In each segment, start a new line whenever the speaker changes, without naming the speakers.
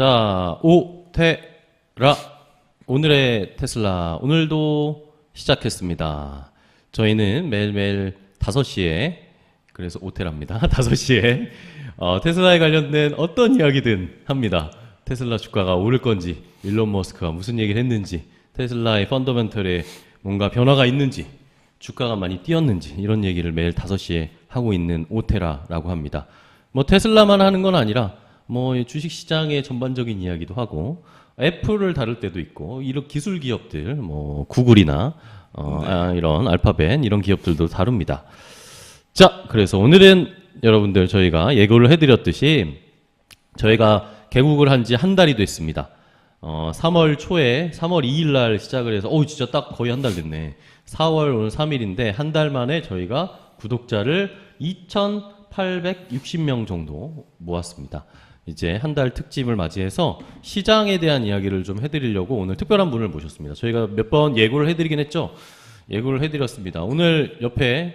자, 오테라. 오늘의 테슬라. 오늘도 시작했습니다. 저희는 매일매일 5시에, 그래서 오테라입니다. 5시에 테슬라에 관련된 어떤 이야기든 합니다. 테슬라 주가가 오를 건지, 일론 머스크가 무슨 얘기를 했는지, 테슬라의 펀더멘털에 뭔가 변화가 있는지, 주가가 많이 뛰었는지, 이런 얘기를 매일 5시에 하고 있는 오테라라고 합니다. 뭐 테슬라만 하는 건 아니라 뭐 주식시장의 전반적인 이야기도 하고, 애플을 다룰 때도 있고, 이런 기술 기업들, 뭐 구글이나 이런 알파벳 이런 기업들도 다룹니다. 자, 그래서 오늘은 여러분들 저희가 예고를 해드렸듯이 저희가 개국을 한 지 한 달이 됐습니다. 3월 초에 3월 2일 날 시작을 해서 진짜 딱 거의 한 달 됐네. 4월 오늘 3일인데 한 달 만에 저희가 구독자를 2,860명 정도 모았습니다. 이제 한 달 특집을 맞이해서 시장에 대한 이야기를 좀 해드리려고 오늘 특별한 분을 모셨습니다. 저희가 몇 번 예고를 해드리긴 했죠. 예고를 해드렸습니다. 오늘 옆에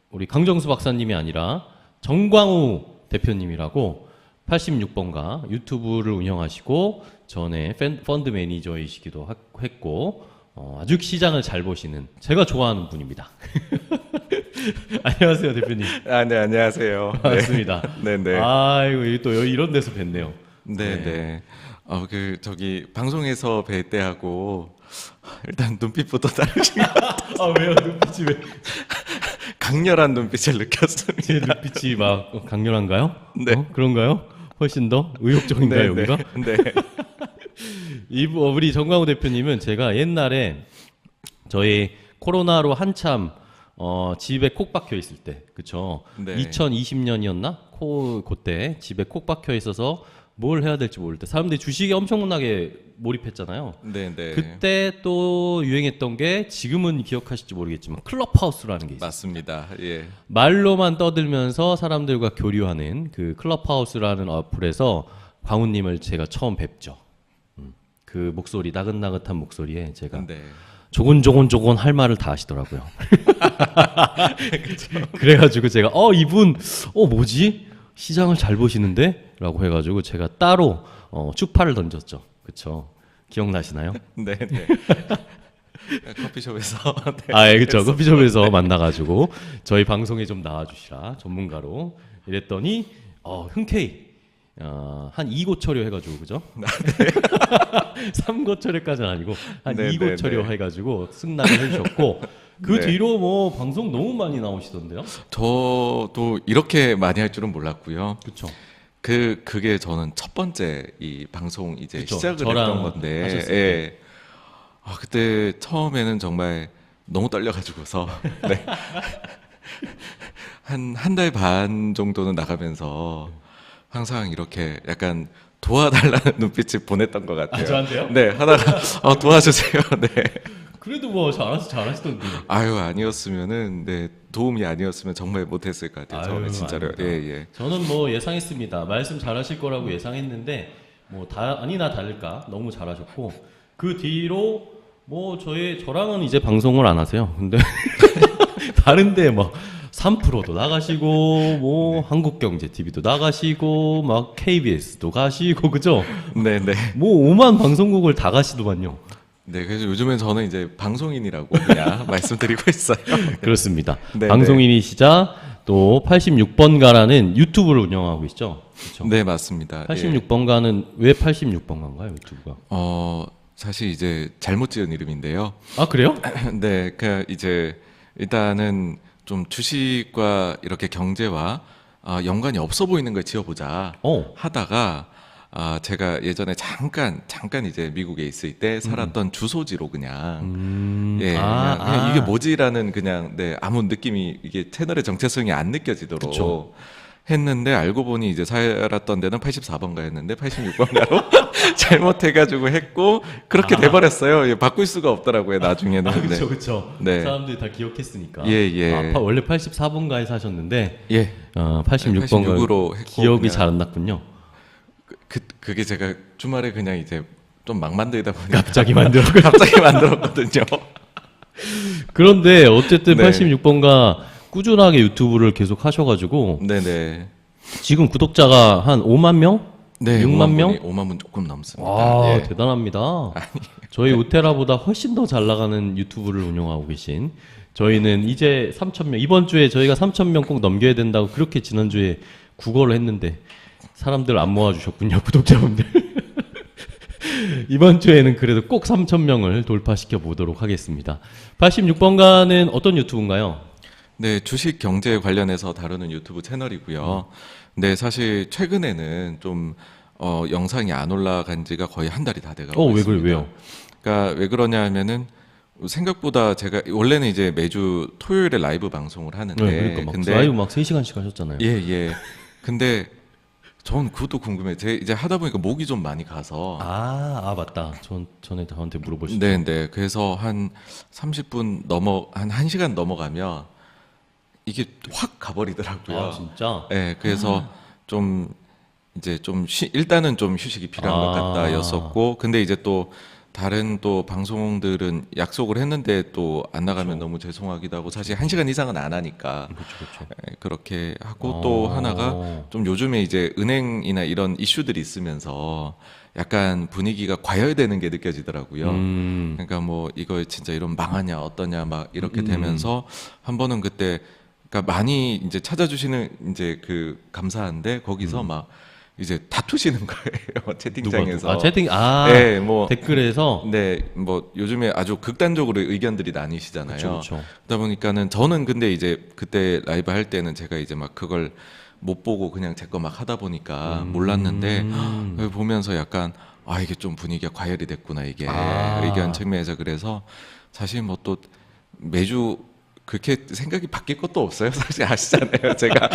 우리 강정수 박사님이 아니라 정광우 대표님이라고 86번가 유튜브를 운영하시고 전에 펀드 매니저이시기도 했고 아주 시장을 잘 보시는 제가 좋아하는 분입니다. 안녕하세요, 대표님.
네, 안녕하세요.
반갑습니다.
네, 네.
아이고, 또 이런 데서 뵀네요.
네, 네. 저기 방송에서 뵐 때하고 일단 눈빛부터 다르신 것 같아요.
왜요? 눈빛이 왜?
강렬한 눈빛을 느꼈습니다.
제 눈빛이 막 강렬한가요?
네.
그런가요? 훨씬 더 의욕적인가요,
네,
여기가?
네.
우리 정광우 대표님은 제가 옛날에 저희 코로나로 한참 집에 콕 박혀 있을 때, 그쵸?
네.
2020년이었나? 그때 집에 콕 박혀 있어서 뭘 해야 될지 모를 때 사람들이 주식에 엄청나게 몰입했잖아요.
네, 네.
그때 또 유행했던 게 지금은 기억하실지 모르겠지만 클럽하우스라는 게 있어요.
맞습니다. 예.
말로만 떠들면서 사람들과 교류하는 그 클럽하우스라는 어플에서 광우님을 제가 처음 뵙죠. 그 목소리, 나긋나긋한 목소리에 제가
네.
조곤조곤조곤 할 말을 다 하시더라고요. 그래가지고 제가 이분 뭐지? 시장을 잘 보시는데? 라고 해가지고 제가 따로 추파를 던졌죠. 그쵸? 기억나시나요?
네, 네. 커피숍에서.
네, 예, 그쵸. 커피숍에서 만나가지고 저희 방송에 좀 나와주시라, 전문가로. 이랬더니 흔쾌히 한 2고 처리 해가지고, 그죠?
네.
3고 처리까지는 아니고 한
네,
2고
네,
처리
네.
해가지고 승낙을 해주셨고 그
네.
뒤로 뭐 방송 너무 많이 나오시던데요?
저도 이렇게 많이 할 줄은 몰랐고요.
그쵸.
그게 저는 첫 번째 이 방송 이제
그쵸.
시작을
저랑
했던 건데,
하셨을 때.
예. 그때 처음에는 정말 너무 떨려가지고서 네. 한 달 반 정도는 나가면서 항상 이렇게 약간 도와달라는 눈빛을 보냈던 것 같아요.
저한테요?
네, 하다가 도와주세요. 네.
그래도 뭐 잘하시던데.
아니었으면은 도움이 아니었으면 정말 못했을 것 같아요. 처음에 진짜로.
아닙니다.
예.
저는 뭐 예상했습니다. 말씀 잘하실 거라고 예상했는데 뭐 아니나 다를까 너무 잘하셨고 그 뒤로 뭐 저랑은 이제 방송을 안 하세요. 근데 다른데 막 3프로도 나가시고 뭐 한국경제TV도 나가시고 막 KBS도 가시고, 그죠?
네, 네.
뭐 오만 방송국을 다 가시더만요.
네, 그래서 요즘엔 저는 이제 방송인이라고 그냥 말씀드리고 있어요.
그렇습니다.
네,
방송인이시자 또 86번가라는 유튜브를 운영하고 계시죠? 그렇죠?
네, 맞습니다.
86번가는 왜 86번가인가요, 유튜브가?
사실 이제 잘못 지은 이름인데요.
아, 그래요?
네, 이제 일단은 좀 주식과 이렇게 경제와 연관이 없어 보이는 걸 지어보자 하다가 제가 예전에 잠깐 이제 미국에 있을 때 살았던 주소지로 그냥 그냥 이게 뭐지라는 그냥 아무 느낌이 이게 채널의 정체성이 안 느껴지도록
그쵸.
했는데 알고 보니 이제 살았던 데는 84번가였는데 86번가로 잘못해가지고 했고 그렇게 돼버렸어요. 예, 바꿀 수가 없더라고요 나중에는.
그렇죠, 그렇죠.
네.
사람들이 다 기억했으니까.
예.
원래 84번가에 사셨는데
예.
86번가 기억이 잘 안 났군요.
그게 제가 주말에 그냥 이제 좀 막 만들다 보니까
갑자기
만들었거든요.
그런데 어쨌든
네.
86번가 꾸준하게 유튜브를 계속 하셔가지고
네네.
지금 구독자가 한 5만 명?
네,
6만 명?
5만 분 조금 넘습니다.
와,
예.
대단합니다. 저희 오테라보다 훨씬 더 잘 나가는 유튜브를 운영하고 계신 저희는 이제 3,000명, 이번 주에 저희가 3,000명 꼭 넘겨야 된다고 그렇게 지난주에 국어를 했는데 사람들 안 모아주셨군요, 구독자분들. 이번 주에는 그래도 꼭 3,000명을 돌파시켜 보도록 하겠습니다. 86번가는 어떤 유튜브인가요?
네, 주식 경제 관련해서 다루는 유튜브 채널이고요. 네, 사실 최근에는 좀 영상이 안 올라간 지가 거의 한 달이 다 돼가고
왜
있습니다.
왜요?
그러니까 왜 그러냐 하면은 생각보다 제가 원래는 이제 매주 토요일에 라이브 방송을 하는데
그러니까 막 라이브 막 3시간씩 하셨잖아요.
예, 예. 근데 전 그것도 궁금해요. 제 이제 하다 보니까 목이 좀 많이 가서
맞다. 전에 저한테 물어보셨죠.
네, 네. 그래서 한 30분 한 1시간 넘어가면 이게 확 가버리더라고요.
진짜?
네, 그래서 좀 이제 일단은 좀 휴식이 필요한 것 같다였었고, 근데 이제 또 다른 또 방송들은 약속을 했는데 또 안 나가면 너무 죄송하기도 하고 사실 1시간 이상은 안 하니까
그렇죠.
그렇게 하고 또 하나가 좀 요즘에 이제 은행이나 이런 이슈들이 있으면서 약간 분위기가 과열되는 게 느껴지더라고요. 그러니까 뭐 이거 진짜 이런 망하냐 어떠냐 막 이렇게 되면서 한 번은 그때 그러니까 많이 이제 찾아주시는 이제 그 감사한데 거기서 막 이제 다투시는 거예요 채팅창에서.
네, 뭐 댓글에서.
네, 뭐 요즘에 아주 극단적으로 의견들이 나뉘시잖아요.
그렇죠.
그러다 보니까는 저는 근데 이제 그때 라이브 할 때는 제가 이제 막 그걸 못 보고 그냥 제 거 막 하다 보니까 몰랐는데 보면서 약간 이게 좀 분위기가 과열이 됐구나 이게 의견 측면에서. 그래서 사실 뭐 또 매주 그렇게 생각이 바뀔 것도 없어요. 사실 아시잖아요. 제가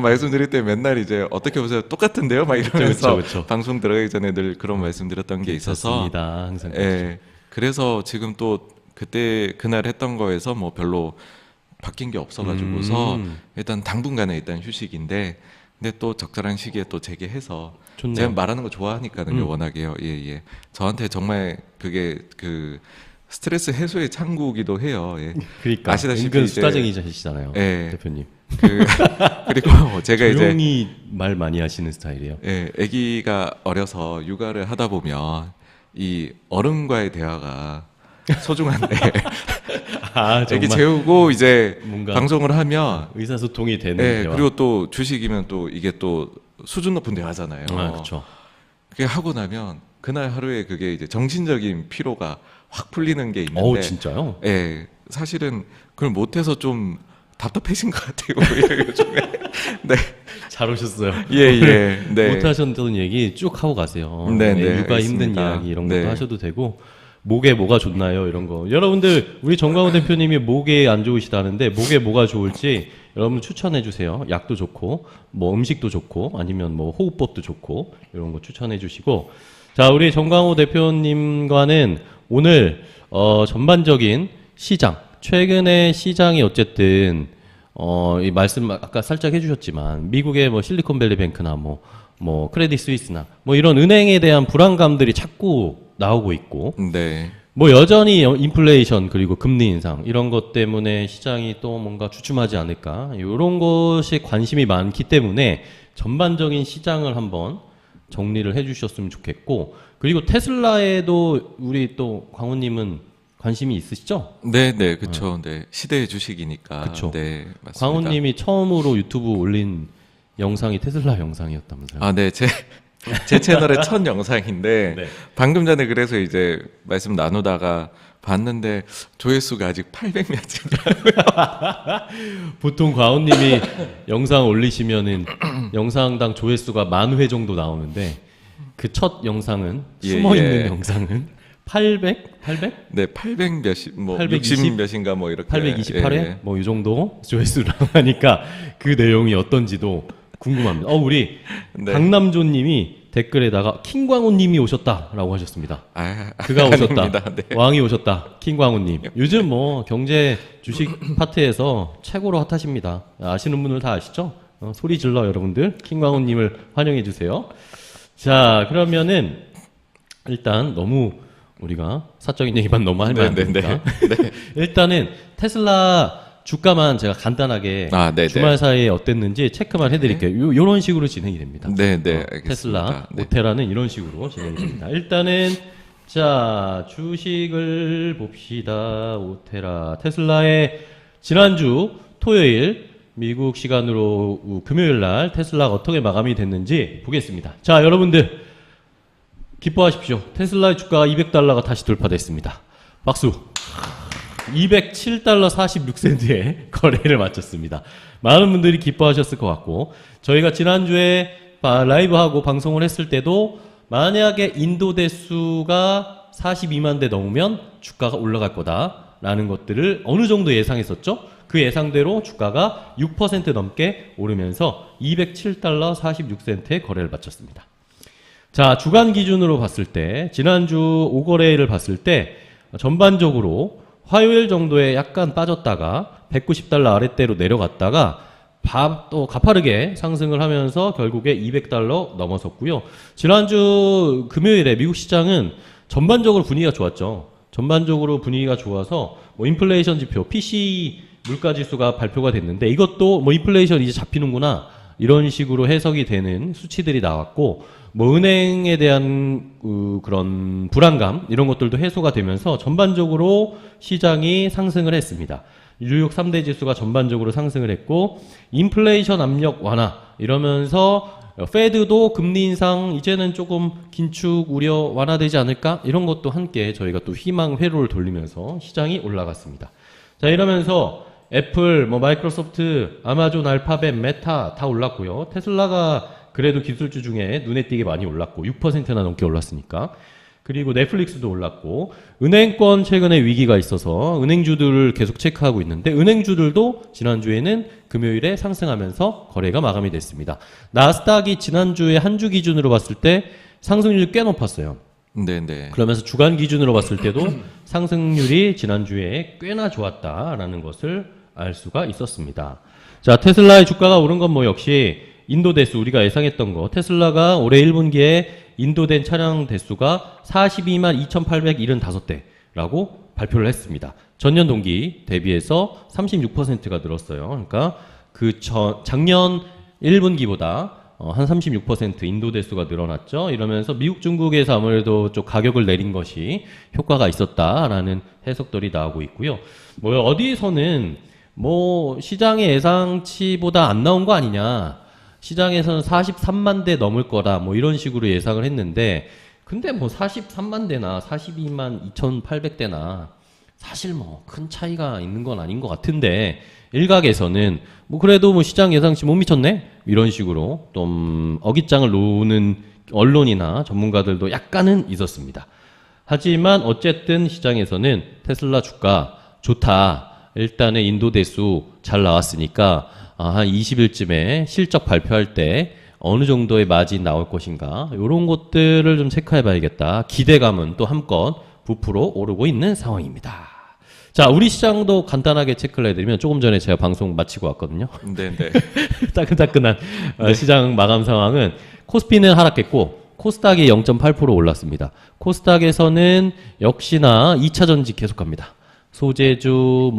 말씀드릴 때 맨날 이제 어떻게 보세요? 똑같은데요? 막 이러면서
그쵸.
방송 들어가기 전에 늘 그런 말씀드렸던 게 있어서.
항상.
예. 그래서 지금 또 그때 그날 했던 거에서 뭐 별로 바뀐 게 없어가지고서 일단 당분간은 일단 휴식인데, 근데 또 적절한 시기에 또 재개해서
좋네요.
제가 말하는 거 좋아하니까는요. 워낙에요. 예. 저한테 정말 그게 그 스트레스 해소의 창구이기도 해요. 예.
그러니까
아시다시피
은근 수다쟁이시잖아요,
예.
대표님.
그리고 제가
조용히 말 많이 하시는 스타일이에요.
예, 아기가 어려서 육아를 하다 보면 이 어른과의 대화가 소중한데 아기 재우고 이제
뭔가
방송을 하면
의사소통이 되는 대화.
그리고 또 주식이면 또 이게 또 수준 높은 대화잖아요.
그렇죠.
그게 하고 나면 그날 하루에 그게 이제 정신적인 피로가 확 풀리는 게 있는데.
진짜요?
예, 사실은 그걸 못해서 좀 답답해진 것 같아요. 요즘에. 네.
잘 오셨어요.
예. 네.
못하셨던 얘기 쭉 하고 가세요.
네,
육아
알겠습니다.
힘든 이야기 이런 것도
네.
하셔도 되고, 목에 뭐가 좋나요? 이런 거. 여러분들, 우리 정광훈 대표님이 목에 안 좋으시다는데, 목에 뭐가 좋을지 여러분 추천해 주세요. 약도 좋고, 뭐 음식도 좋고, 아니면 뭐 호흡법도 좋고, 이런 거 추천해 주시고. 자, 우리 정광훈 대표님과는 오늘, 전반적인 시장, 최근에 시장이 어쨌든, 이 말씀 아까 살짝 해주셨지만, 미국의 뭐 실리콘밸리 뱅크나 뭐 크레딧 스위스나 뭐 이런 은행에 대한 불안감들이 자꾸 나오고 있고,
네.
뭐 여전히 인플레이션 그리고 금리 인상 이런 것 때문에 시장이 또 뭔가 주춤하지 않을까, 이런 것이 관심이 많기 때문에 전반적인 시장을 한번 정리를 해주셨으면 좋겠고, 그리고 테슬라에도 우리 또 광훈님은 관심이 있으시죠?
네, 그렇죠. 네. 시대의 주식이니까.
그쵸.
네, 맞습니다.
광훈님이 처음으로 유튜브 올린 영상이 테슬라 영상이었다면서요?
네, 제 채널의 첫 영상인데
네.
방금 전에 그래서 이제 말씀 나누다가 봤는데 조회수가 아직 800몇이더라고요.
보통 광훈님이 영상 올리시면은 영상당 조회수가 10,000회 정도 나오는데, 그 첫 영상은 숨어있는 영상은 800?
네, 800 몇십, 뭐
820?
60 몇인가 뭐 이렇게.
828회? 뭐 이 정도 조회수를 하니까 그 내용이 어떤지도 궁금합니다. 우리
네.
강남조님이 댓글에다가 킹광훈님이 오셨다라고 하셨습니다. 그가 오셨다.
아닙니다. 네.
왕이 오셨다. 킹광훈님. 요즘 뭐 경제 주식 파트에서 최고로 핫하십니다. 아시는 분들 다 아시죠? 소리 질러 여러분들. 킹광훈님을 환영해 주세요. 자, 그러면은 일단 너무 우리가 사적인 얘기만 너무 하면 안 되니까.
네.
일단은 테슬라 주가만 제가 간단하게
네네.
주말 사이에 어땠는지 체크만 해드릴게요. 요런 식으로 진행이 됩니다.
네네. 알겠습니다.
테슬라,
네.
오테라는 이런 식으로 진행이 됩니다. 일단은 자 주식을 봅시다. 오테라, 테슬라의 지난주 토요일 미국 시간으로 금요일 날 테슬라가 어떻게 마감이 됐는지 보겠습니다. 자 여러분들 기뻐하십시오. 테슬라의 주가가 $200가 다시 돌파됐습니다. 박수. 207달러 46센트에 거래를 마쳤습니다. 많은 분들이 기뻐하셨을 것 같고, 저희가 지난주에 라이브하고 방송을 했을 때도 만약에 인도 대수가 42만 대 넘으면 주가가 올라갈 거다라는 것들을 어느 정도 예상했었죠. 그 예상대로 주가가 6% 넘게 오르면서 207달러 46센트에 거래를 마쳤습니다. 자, 주간 기준으로 봤을 때 지난주 5거래일을 봤을 때 전반적으로 화요일 정도에 약간 빠졌다가 190달러 아랫대로 내려갔다가 또 가파르게 상승을 하면서 결국에 200달러 넘어섰고요. 지난주 금요일에 미국 시장은 전반적으로 분위기가 좋았죠. 전반적으로 분위기가 좋아서 뭐 인플레이션 지표, PCE 물가지수가 발표가 됐는데 이것도 뭐 인플레이션 이제 잡히는구나 이런 식으로 해석이 되는 수치들이 나왔고, 뭐 은행에 대한 그런 불안감 이런 것들도 해소가 되면서 전반적으로 시장이 상승을 했습니다. 뉴욕 3대 지수가 전반적으로 상승을 했고, 인플레이션 압력 완화 이러면서 페드도 금리 인상 이제는 조금 긴축 우려 완화되지 않을까 이런 것도 함께 저희가 또 희망 회로를 돌리면서 시장이 올라갔습니다. 자, 이러면서 애플, 뭐 마이크로소프트, 아마존, 알파벳, 메타 다 올랐고요. 테슬라가 그래도 기술주 중에 눈에 띄게 많이 올랐고 6%나 넘게 올랐으니까. 그리고 넷플릭스도 올랐고, 은행권 최근에 위기가 있어서 은행주들을 계속 체크하고 있는데 은행주들도 지난주에는 금요일에 상승하면서 거래가 마감이 됐습니다. 나스닥이 지난주에 한 주 기준으로 봤을 때 상승률이 꽤 높았어요.
네네.
그러면서 주간 기준으로 봤을 때도 상승률이 지난주에 꽤나 좋았다라는 것을 알 수가 있었습니다. 자, 테슬라의 주가가 오른 건 뭐 역시 인도 대수 우리가 예상했던 거, 테슬라가 올해 1분기에 인도된 차량 대수가 42만 2,875대라고 발표를 했습니다. 전년 동기 대비해서 36%가 늘었어요. 그러니까 작년 1분기보다 한 36% 인도 대수가 늘어났죠. 이러면서 미국, 중국에서 아무래도 좀 가격을 내린 것이 효과가 있었다라는 해석들이 나오고 있고요. 뭐 어디서는 뭐 시장의 예상치보다 안 나온 거 아니냐, 시장에서는 43만 대 넘을 거다 뭐 이런 식으로 예상을 했는데, 근데 뭐 43만 대나 42만 2,800대나 사실 뭐 큰 차이가 있는 건 아닌 것 같은데, 일각에서는 뭐 그래도 뭐 시장 예상치 못 미쳤네 이런 식으로 좀 어깃장을 놓는 언론이나 전문가들도 약간은 있었습니다. 하지만 어쨌든 시장에서는 테슬라 주가 좋다, 일단은 인도 대수 잘 나왔으니까 한 20일쯤에 실적 발표할 때 어느 정도의 마진 나올 것인가 이런 것들을 좀 체크해 봐야겠다. 기대감은 또 한껏 부풀어 오르고 있는 상황입니다. 자, 우리 시장도 간단하게 체크를 해드리면, 조금 전에 제가 방송 마치고 왔거든요.
네네.
따끈따끈한 시장 마감 상황은 코스피는 하락했고 코스닥이 0.8% 올랐습니다. 코스닥에서는 역시나 2차 전지 계속합니다. 소재주,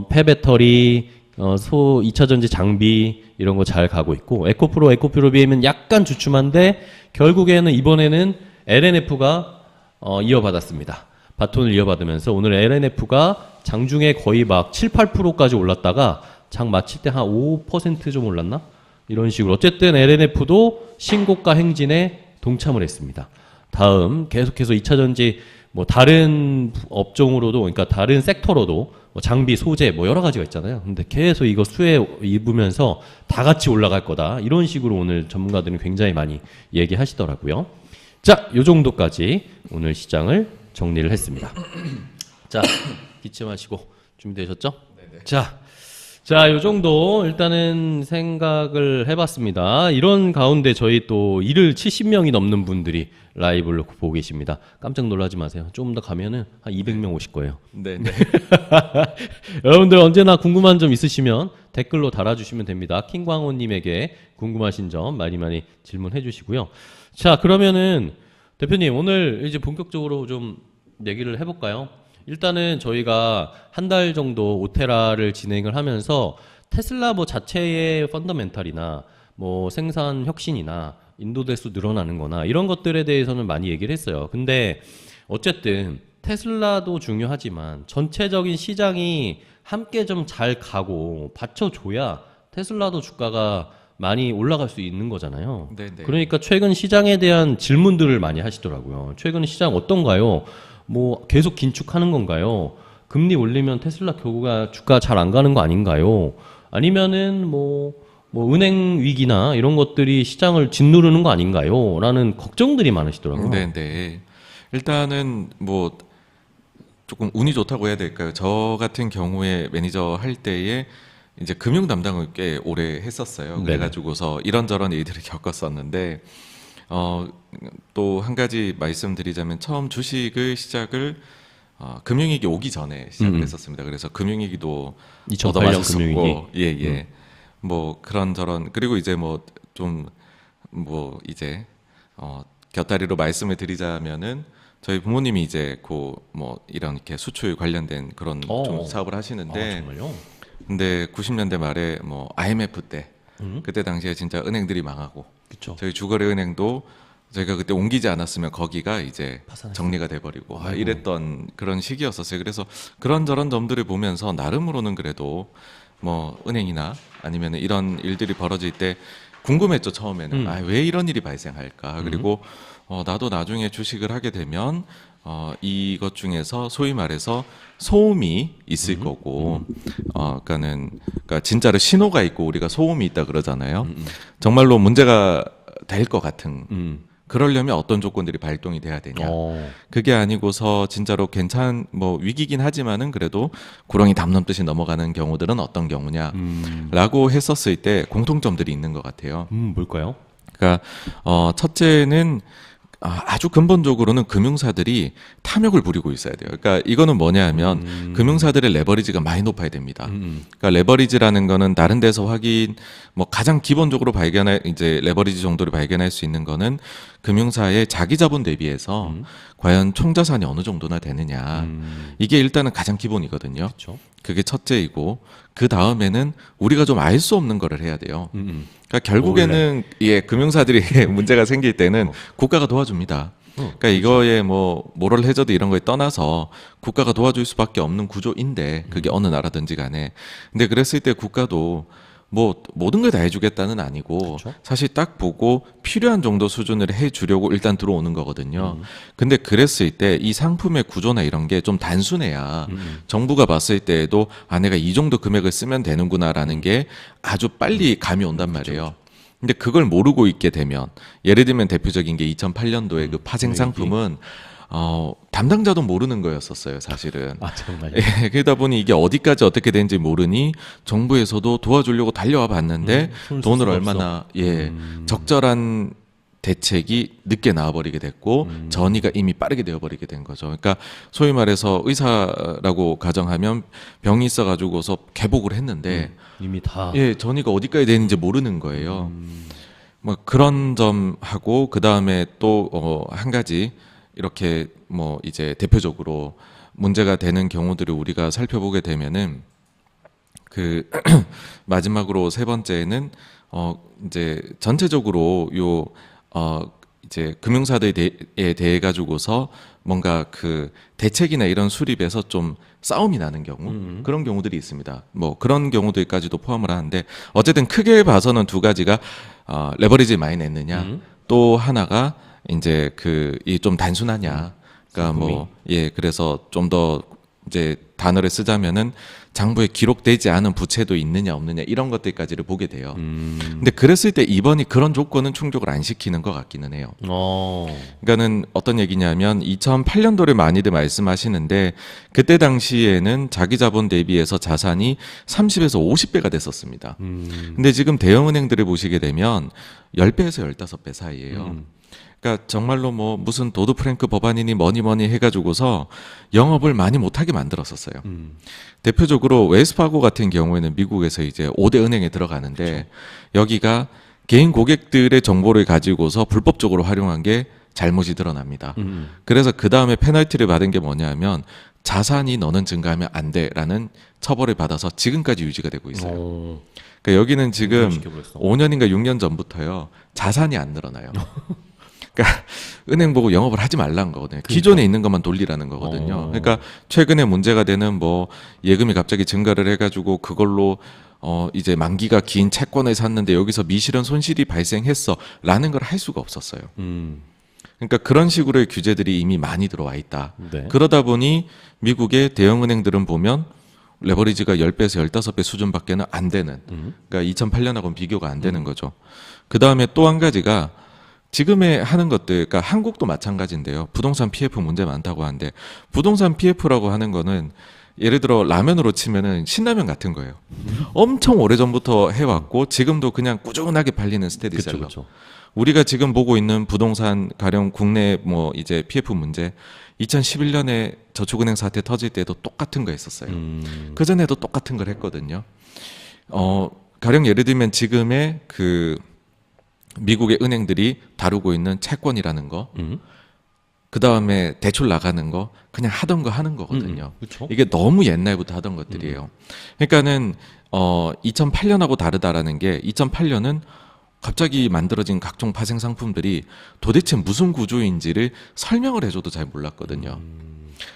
폐배터리, 2차 전지 장비 이런 거 잘 가고 있고, 에코프로 비하면 약간 주춤한데 결국에는 이번에는 LNF가 이어받았습니다. 바톤을 이어받으면서 오늘 LNF가 장중에 거의 막 7, 8%까지 올랐다가 장 마칠 때 한 5% 좀 올랐나? 이런 식으로 어쨌든 LNF도 신고가 행진에 동참을 했습니다. 다음 계속해서 2차 전지 뭐 다른 업종으로도, 그러니까 다른 섹터로도 뭐 장비, 소재 뭐 여러 가지가 있잖아요. 근데 계속 이거 수혜 입으면서 다 같이 올라갈 거다 이런 식으로 오늘 전문가들은 굉장히 많이 얘기하시더라고요. 자, 요 정도까지 오늘 시장을 정리를 했습니다. 자, 기침하시고 준비되셨죠? 네네. 자, 요 정도 일단은 생각을 해봤습니다. 이런 가운데 저희 또 일을 70명이 넘는 분들이 라이브를 보고 계십니다. 깜짝 놀라지 마세요. 조금 더 가면은 한 200명 오실 거예요.
네네.
여러분들 언제나 궁금한 점 있으시면 댓글로 달아주시면 됩니다. 킹광호님에게 궁금하신 점 많이 질문해 주시고요. 자, 그러면은 대표님 오늘 이제 본격적으로 좀 얘기를 해볼까요? 일단은 저희가 한 달 정도 오테라를 진행을 하면서 테슬라 뭐 자체의 펀더멘탈이나 뭐 생산 혁신이나 인도 대수 늘어나는 거나 이런 것들에 대해서는 많이 얘기를 했어요. 근데 어쨌든 테슬라도 중요하지만 전체적인 시장이 함께 좀 잘 가고 받쳐줘야 테슬라도 주가가 많이 올라갈 수 있는 거잖아요.
네네.
그러니까 최근 시장에 대한 질문들을 많이 하시더라고요. 최근 시장 어떤가요? 뭐 계속 긴축하는 건가요? 금리 올리면 테슬라 결국가 주가 잘 안 가는 거 아닌가요? 아니면은 뭐 은행 위기나 이런 것들이 시장을 짓누르는 거 아닌가요? 라는 걱정들이 많으시더라고요.
네네. 일단은 뭐 조금 운이 좋다고 해야 될까요? 저 같은 경우에 매니저 할 때에 이제 금융 담당을 꽤 오래 했었어요.
네네.
그래가지고서 이런저런 일들을 겪었었는데 또 한 가지 말씀드리자면 처음 주식을 시작을 금융위기 오기 전에 시작을 했었습니다. 그래서 금융위기도
2008년 금융위기.
예예. 뭐 그런저런 그리고 이제 뭐 좀 뭐 이제 곁다리로 말씀을 드리자면은 저희 부모님이 이제 뭐 이런 이렇게 수출 관련된 그런 좀 사업을 하시는데
정말요?
근데 90년대 말에 뭐 IMF 때 그때 당시에 진짜 은행들이 망하고
그쵸.
저희 주거래 은행도 저희가 그때 옮기지 않았으면 거기가 이제
파산했어요.
정리가 돼버리고
아이고.
이랬던 그런 시기였었어요. 그래서 그런저런 점들을 보면서 나름으로는 그래도 뭐 은행이나 아니면 이런 일들이 벌어질 때 궁금했죠 처음에는. 왜 이런 일이 발생할까? 그리고 나도 나중에 주식을 하게 되면 이것 중에서 소위 말해서 소음이 있을 거고, 그러니까 진짜로 신호가 있고 우리가 소음이 있다 그러잖아요. 정말로 문제가 될 것 같은. 그러려면 어떤 조건들이 발동이 돼야 되냐. 그게 아니고서 진짜로 뭐 위기긴 하지만은 그래도 구렁이 담 넘듯이 넘어가는 경우들은 어떤 경우냐라고 했었을 때 공통점들이 있는 것 같아요.
뭘까요?
그러니까 첫째는 아주 근본적으로는 금융사들이 탐욕을 부리고 있어야 돼요. 그러니까 이거는 뭐냐하면 금융사들의 레버리지가 많이 높아야 됩니다. 그러니까 레버리지라는 거는 다른 데서 뭐 가장 기본적으로 이제 레버리지 정도를 발견할 수 있는 거는 금융사의 자기 자본 대비해서 과연 총자산이 어느 정도나 되느냐. 이게 일단은 가장 기본이거든요.
그쵸.
그게 첫째이고 그 다음에는 우리가 좀 알 수 없는 거를 해야 돼요. 그러니까 결국에는 금융사들이 문제가 생길 때는 국가가 도와줍니다. 그러니까 이거에 뭐 모럴 해저드 이런 거에 떠나서 국가가 도와줄 수밖에 없는 구조인데 그게 어느 나라든지 간에 근데 그랬을 때 국가도 뭐 모든 걸 다 해주겠다는 아니고
그쵸?
사실 딱 보고 필요한 정도 수준을 해주려고 일단 들어오는 거거든요. 근데 그랬을 때 이 상품의 구조나 이런 게 좀 단순해야 정부가 봤을 때에도 내가 이 정도 금액을 쓰면 되는구나라는 게 아주 빨리 감이 온단 말이에요. 근데 그걸 모르고 있게 되면 예를 들면 대표적인 게 2008년도에 그 파생 상품은 담당자도 모르는 거였었어요, 사실은.
정말요?
예, 그러다 보니 이게 어디까지 어떻게 되는지 모르니 정부에서도 도와주려고 달려와 봤는데 돈을 얼마나 적절한 대책이 늦게 나와버리게 됐고 전이가 이미 빠르게 되어버리게 된 거죠. 그러니까 소위 말해서 의사라고 가정하면 병이 있어가지고서 개복을 했는데
이미 다
전이가 어디까지 되는지 모르는 거예요. 뭐 그런 점하고 그 다음에 또 한 가지 이렇게 뭐 이제 대표적으로 문제가 되는 경우들을 우리가 살펴보게 되면은 그 마지막으로 세 번째는 이제 전체적으로 이제 금융사들에 대해 가지고서 뭔가 그 대책이나 이런 수립에서 좀 싸움이 나는 경우 그런 경우들이 있습니다. 뭐 그런 경우들까지도 포함을 하는데 어쨌든 크게 봐서는 두 가지가 레버리지 많이 냈느냐 또 하나가 이제 이 좀 단순하냐. 그러니까 그래서 좀 더 이제 단어를 쓰자면은 장부에 기록되지 않은 부채도 있느냐 없느냐 이런 것들까지를 보게 돼요. 근데 그랬을 때 이번이 그런 조건은 충족을 안 시키는 것 같기는 해요. 그러니까는 어떤 얘기냐면 2008년도를 많이들 말씀하시는데 그때 당시에는 자기 자본 대비해서 자산이 30에서 50배가 됐었습니다. 근데 지금 대형은행들을 보시게 되면 10배에서 15배 사이예요. 그러니까 정말로 뭐 무슨 도드 프랭크 법안이니 뭐니 해가지고서 영업을 많이 못하게 만들었었어요. 대표적으로 웨스파고 같은 경우에는 미국에서 이제 5대 은행에 들어가는데 그렇죠. 여기가 개인 고객들의 정보를 가지고서 불법적으로 활용한 게 잘못이 드러납니다. 그래서 그 다음에 페널티를 받은 게 뭐냐면 자산이 너는 증가하면 안 돼라는 처벌을 받아서 지금까지 유지가 되고 있어요.
오.
그러니까 여기는 지금
시켜버렸어.
5년인가 6년 전부터요. 자산이 안 늘어나요. 그러니까 은행 보고 영업을 하지 말라는 거거든요. 기존에 있는 것만 돌리라는 거거든요. 그러니까 최근에 문제가 되는 뭐 예금이 갑자기 증가를 해가지고 그걸로 이제 만기가 긴 채권을 샀는데 여기서 미실현 손실이 발생했어라는 걸 할 수가 없었어요. 그러니까 그런 식으로의 규제들이 이미 많이 들어와 있다.
네.
그러다 보니 미국의 대형은행들은 보면 레버리지가 10배에서 15배 수준밖에는 안 되는. 그러니까 2008년하고는 비교가 안 되는 거죠. 그 다음에 또 한 가지가 지금의 하는 것들, 그러니까 한국도 마찬가지인데요. 부동산 PF 문제 많다고 하는데 부동산 PF라고 하는 거는 예를 들어 라면으로 치면은 신라면 같은 거예요. 엄청 오래전부터 해왔고 지금도 그냥 꾸준하게 팔리는 스테디셀러.
그쵸.
우리가 지금 보고 있는 부동산 가령 국내 뭐 이제 PF 문제 2011년에 저축은행 사태 터질 때도 똑같은 거 했었어요. 그 전에도 똑같은 걸 했거든요. 가령 예를 들면 지금의 그 미국의 은행들이 다루고 있는 채권이라는 거, 그 다음에 대출 나가는 거 그냥 하던 거 하는 거거든요.
그쵸?
이게 너무 옛날부터 하던 것들이에요. 그러니까는 2008년하고 다르다라는 게 2008년은 갑자기 만들어진 각종 파생 상품들이 도대체 무슨 구조인지를 설명을 해줘도 잘 몰랐거든요.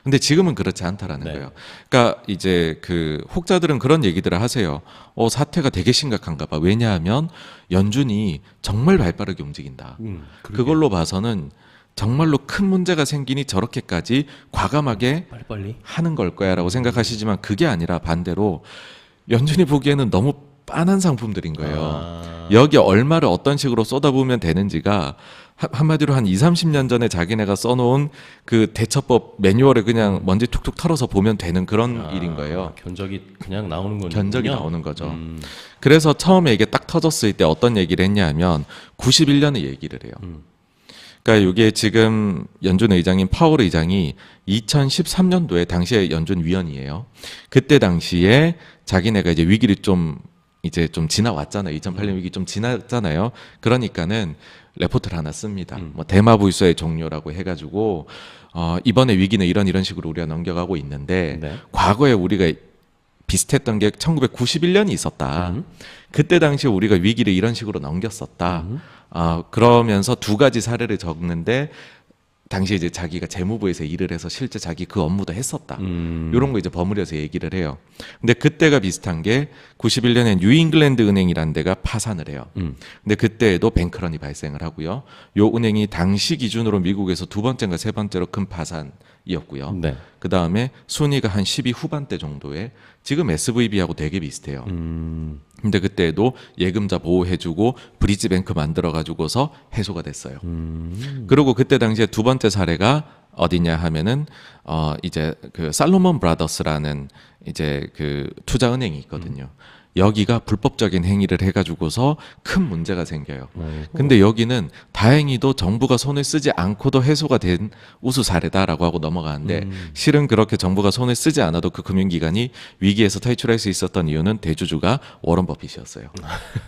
근데 지금은 그렇지 않다라는
네.
거예요. 그러니까 이제 그 혹자들은 그런 얘기들을 하세요. 사태가 되게 심각한가 봐. 왜냐하면 연준이 정말 발빠르게 움직인다. 그걸로 봐서는 정말로 큰 문제가 생기니 저렇게까지 과감하게
빨리.
하는 걸 거야라고 생각하시지만 그게 아니라 반대로 연준이 보기에는 너무 빤한 상품들인 거예요. 여기 얼마를 어떤 식으로 쏟아부으면 되는지가 한마디로 한 20, 30년 전에 자기네가 써놓은 그 대처법 매뉴얼을 그냥 먼지 툭툭 털어서 보면 되는 그런 일인 거예요.
견적이 그냥 나오는 거군요.
견적이 나오는 거죠. 그래서 처음에 이게 딱 터졌을 때 어떤 얘기를 했냐면 91년에 얘기를 해요. 그러니까 이게 지금 연준 의장인 파월 의장이 2013년도에 당시에 연준 위원이에요. 그때 당시에 자기네가 이제 위기를 좀 지나왔잖아요. 2008년 위기 좀 지났잖아요. 그러니까는 레포트를 하나 씁니다. 뭐 대마 불소의 종료라고 해가지고 이번에 위기는 이런 식으로 우리가 넘겨가고 있는데
네.
과거에 우리가 비슷했던 게 1991년이 있었다. 그때 당시에 우리가 위기를 이런 식으로 넘겼었다. 그러면서 두 가지 사례를 적는데 당시에 이제 자기가 재무부에서 일을 해서 실제 자기 그 업무도 했었다. 이런 거 이제 버무려서 얘기를 해요. 근데 그때가 비슷한 게 91년에 뉴잉글랜드 은행이라는 데가 파산을 해요. 근데 그때에도 뱅크런이 발생을 하고요. 요 은행이 당시 기준으로 미국에서 두 번째인가 세 번째로 큰 파산이었고요.
네.
그 다음에 순위가 한 12 후반대 정도에 지금 SVB하고 되게 비슷해요. 근데 그때도 예금자 보호해주고 브리지뱅크 만들어가지고서 해소가 됐어요. 그리고 그때 당시에 두 번째 사례가 어디냐 하면은 이제 그 살로몬 브라더스라는 이제 그 투자은행이 있거든요. 여기가 불법적인 행위를 해가지고서 큰 문제가 생겨요. 근데 여기는 다행히도 정부가 손을 쓰지 않고도 해소가 된 우수 사례다라고 하고 넘어가는데 실은 그렇게 정부가 손을 쓰지 않아도 그 금융기관이 위기에서 탈출할 수 있었던 이유는 대주주가 워런 버핏이었어요.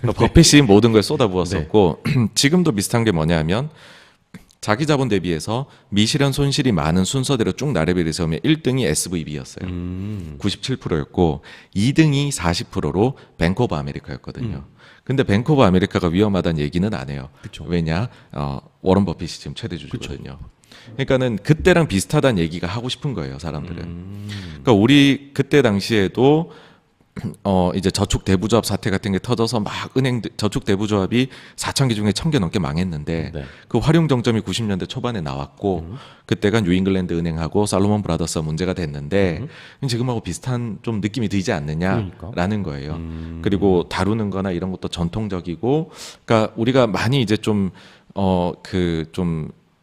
그러니까 버핏이 모든 걸 쏟아부었었고 지금도 비슷한 게 뭐냐면 자기 자본 대비해서 미실현 손실이 많은 순서대로 쭉 나래비를 세우면 1등이 SVB였어요. 97%였고 2등이 40%로 뱅크 오브 아메리카였거든요. 근데 뱅크 오브 아메리카가 위험하다는 얘기는 안 해요.
그쵸.
왜냐? 워런 버핏이 지금 최대 주주거든요. 그러니까는 그때랑 비슷하다는 얘기가 하고 싶은 거예요, 사람들은. 그러니까 우리 그때 당시에도 이제 저축 대부조합 사태 같은 게 터져서 막 저축 대부조합이 4,000개 중에 1,000개 넘게 망했는데
네.
그 활용 정점이 90년대 초반에 나왔고 그때가 뉴잉글랜드 은행하고 살로몬 브라더스가 문제가 됐는데 지금하고 비슷한 좀 느낌이 들지 않느냐라는 거예요. 그리고 다루는 거나 이런 것도 전통적이고 그러니까 우리가 많이 이제 좀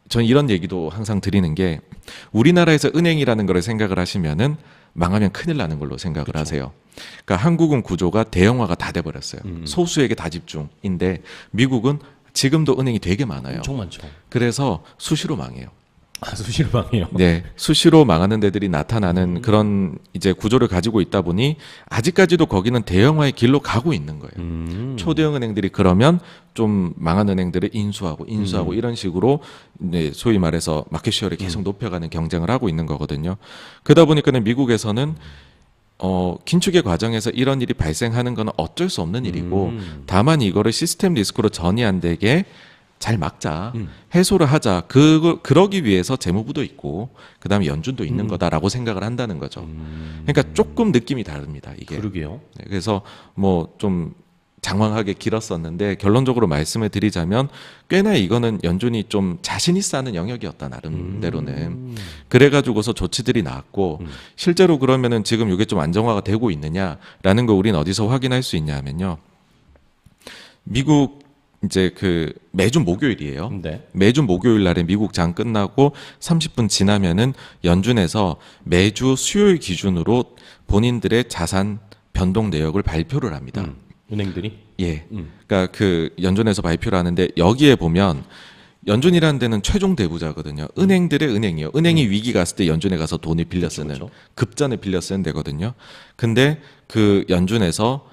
전 이런 얘기도 항상 드리는 게 우리나라에서 은행이라는 걸 생각을 하시면은 망하면 큰일 나는 걸로 생각을 하세요. 그러니까 한국은 구조가 대형화가 다 돼버렸어요. 소수에게 다 집중인데 미국은 지금도 은행이 되게 많아요.
엄청 많죠.
그래서 수시로 망해요.
아, 수시로 망해요.
네, 수시로 망하는 데들이 나타나는 그런 이제 구조를 가지고 있다 보니 아직까지도 거기는 대형화의 길로 가고 있는 거예요. 초대형 은행들이 그러면 좀 망한 은행들을 인수하고 이런 식으로 이제 소위 말해서 마켓 쉐어를 계속 높여가는 경쟁을 하고 있는 거거든요. 그러다 보니까는 미국에서는 긴축의 과정에서 이런 일이 발생하는 건 어쩔 수 없는 일이고 다만 이거를 시스템 리스크로 전이 안 되게 잘 막자, 해소를 하자. 그러기 위해서 재무부도 있고, 그 다음에 연준도 있는 거다라고 생각을 한다는 거죠. 그러니까 조금 느낌이 다릅니다, 이게.
그러게요.
네, 그래서 뭐 좀 장황하게 길었었는데 결론적으로 말씀을 드리자면 꽤나 이거는 연준이 좀 자신 있어 하는 영역이었다, 나름대로는. 그래가지고서 조치들이 나왔고, 실제로 그러면은 지금 이게 좀 안정화가 되고 있느냐라는 거 우리는 어디서 확인할 수 있냐면요. 미국 이제 그 매주 목요일이에요.
네.
매주 목요일 날에 미국 장 끝나고 30분 지나면은 연준에서 매주 수요일 기준으로 본인들의 자산 변동 내역을 발표를 합니다.
은행들이?
예. 그러니까 그 연준에서 발표를 하는데 여기에 보면 연준이라는 데는 최종 대부자거든요. 은행들의 은행이요. 은행이 위기 갔을 때 연준에 가서 돈을 빌려 쓰는,
그렇죠.
급전을 빌려 쓰는 데거든요. 근데 그 연준에서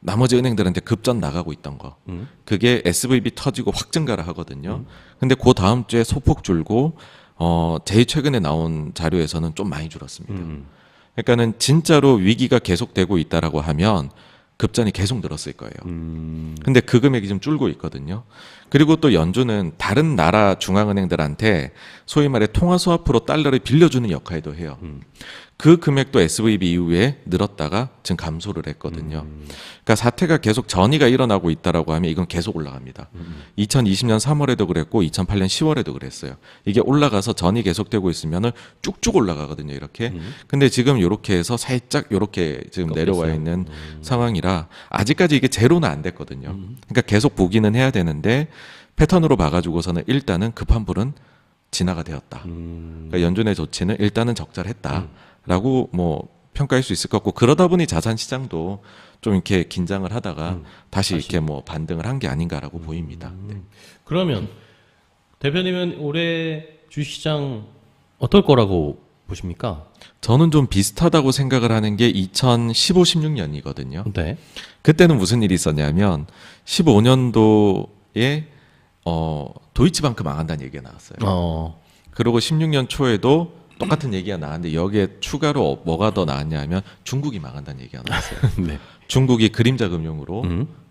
나머지 은행들한테 급전 나가고 있던 거. 그게 SVB 터지고 확 증가를 하거든요. 근데 그 다음 주에 소폭 줄고 제일 최근에 나온 자료에서는 좀 많이 줄었습니다. 그러니까는 진짜로 위기가 계속되고 있다라고 하면 급전이 계속 늘었을 거예요. 근데 그 금액이 좀 줄고 있거든요. 그리고 또 연준은 다른 나라 중앙은행들한테 소위 말해 통화 스와프로 달러를 빌려주는 역할도 해요. 그 금액도 SVB 이후에 늘었다가 지금 감소를 했거든요. 그러니까 사태가 계속 전이가 일어나고 있다라고 하면 이건 계속 올라갑니다. 2020년 3월에도 그랬고 2008년 10월에도 그랬어요. 이게 올라가서 전이 계속되고 있으면은 쭉쭉 올라가거든요, 이렇게. 근데 지금 이렇게 해서 살짝 이렇게 지금 내려와 있는 상황이라 아직까지 이게 제로는 안 됐거든요. 그러니까 계속 보기는 해야 되는데 패턴으로 봐가지고서는 일단은 급한 불은 진화가 되었다. 그러니까 연준의 조치는 일단은 적절했다라고 뭐 평가할 수 있을 것 같고, 그러다 보니 자산 시장도 좀 이렇게 긴장을 하다가 다시 이렇게 뭐 반등을 한 게 아닌가라고 보입니다. 네.
그러면 대표님은 올해 주시장 어떨 거라고 보십니까?
저는 좀 비슷하다고 생각을 하는 게 2015, 16년이거든요.
네.
그때는 무슨 일이 있었냐면 15년도에 도이치방크 망한다는 얘기가 나왔어요. 그리고 16년 초에도 똑같은 얘기가 나왔는데 여기에 추가로 뭐가 더 나왔냐면 중국이 망한다는 얘기가 나왔어요.
네.
중국이 그림자 금융으로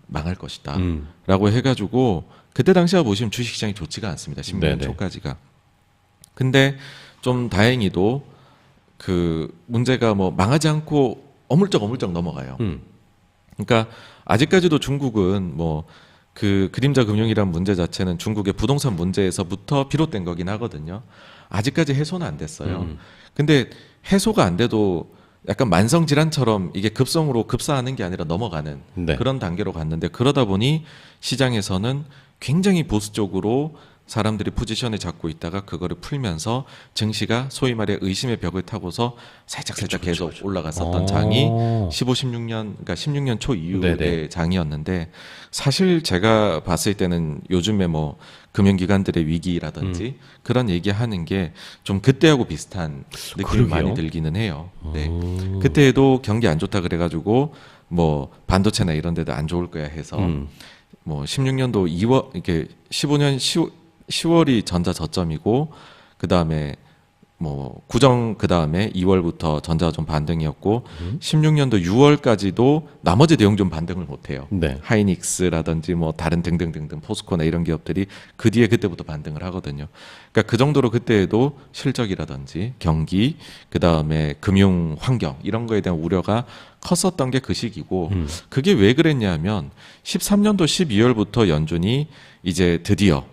망할 것이다 라고 해가지고 그때 당시에 보시면 주식시장이 좋지가 않습니다. 16년
네네.
초까지가. 근데 좀 다행히도 그 문제가 뭐 망하지 않고 어물쩍 넘어가요. 그러니까 아직까지도 중국은 뭐 그 그림자 금융이란 문제 자체는 중국의 부동산 문제에서부터 비롯된 거긴 하거든요. 아직까지 해소는 안 됐어요. 근데 해소가 안 돼도 약간 만성 질환처럼 이게 급성으로 급사하는 게 아니라 넘어가는
네.
그런 단계로 갔는데, 그러다 보니 시장에서는 굉장히 보수적으로 사람들이 포지션을 잡고 있다가 그거를 풀면서 증시가 소위 말해 의심의 벽을 타고서 살짝 계속 올라갔었던 장이 15, 16년, 그러니까 16년 초 이후의
네네.
장이었는데, 사실 제가 봤을 때는 요즘에 뭐 금융기관들의 위기라든지 그런 얘기하는 게 좀 그때하고 비슷한 느낌이
그러게요.
많이 들기는 해요. 네. 그때도 경기 안 좋다 그래가지고 뭐 반도체나 이런 데도 안 좋을 거야 해서 뭐 16년도 2월 이렇게 15년 10월이 전자 저점이고, 그 다음에 뭐 구정 그 다음에 2월부터 전자가 좀 반등이었고 16년도 6월까지도 나머지 대형 좀 반등을 못해요.
네.
하이닉스라든지 뭐 다른 등등등등 포스코나 이런 기업들이 그 뒤에 그때부터 반등을 하거든요. 그러니까 그 정도로 그때에도 실적이라든지 경기, 그 다음에 금융 환경 이런 거에 대한 우려가 컸었던 게 그 시기고, 그게 왜 그랬냐면 13년도 12월부터 연준이 이제 드디어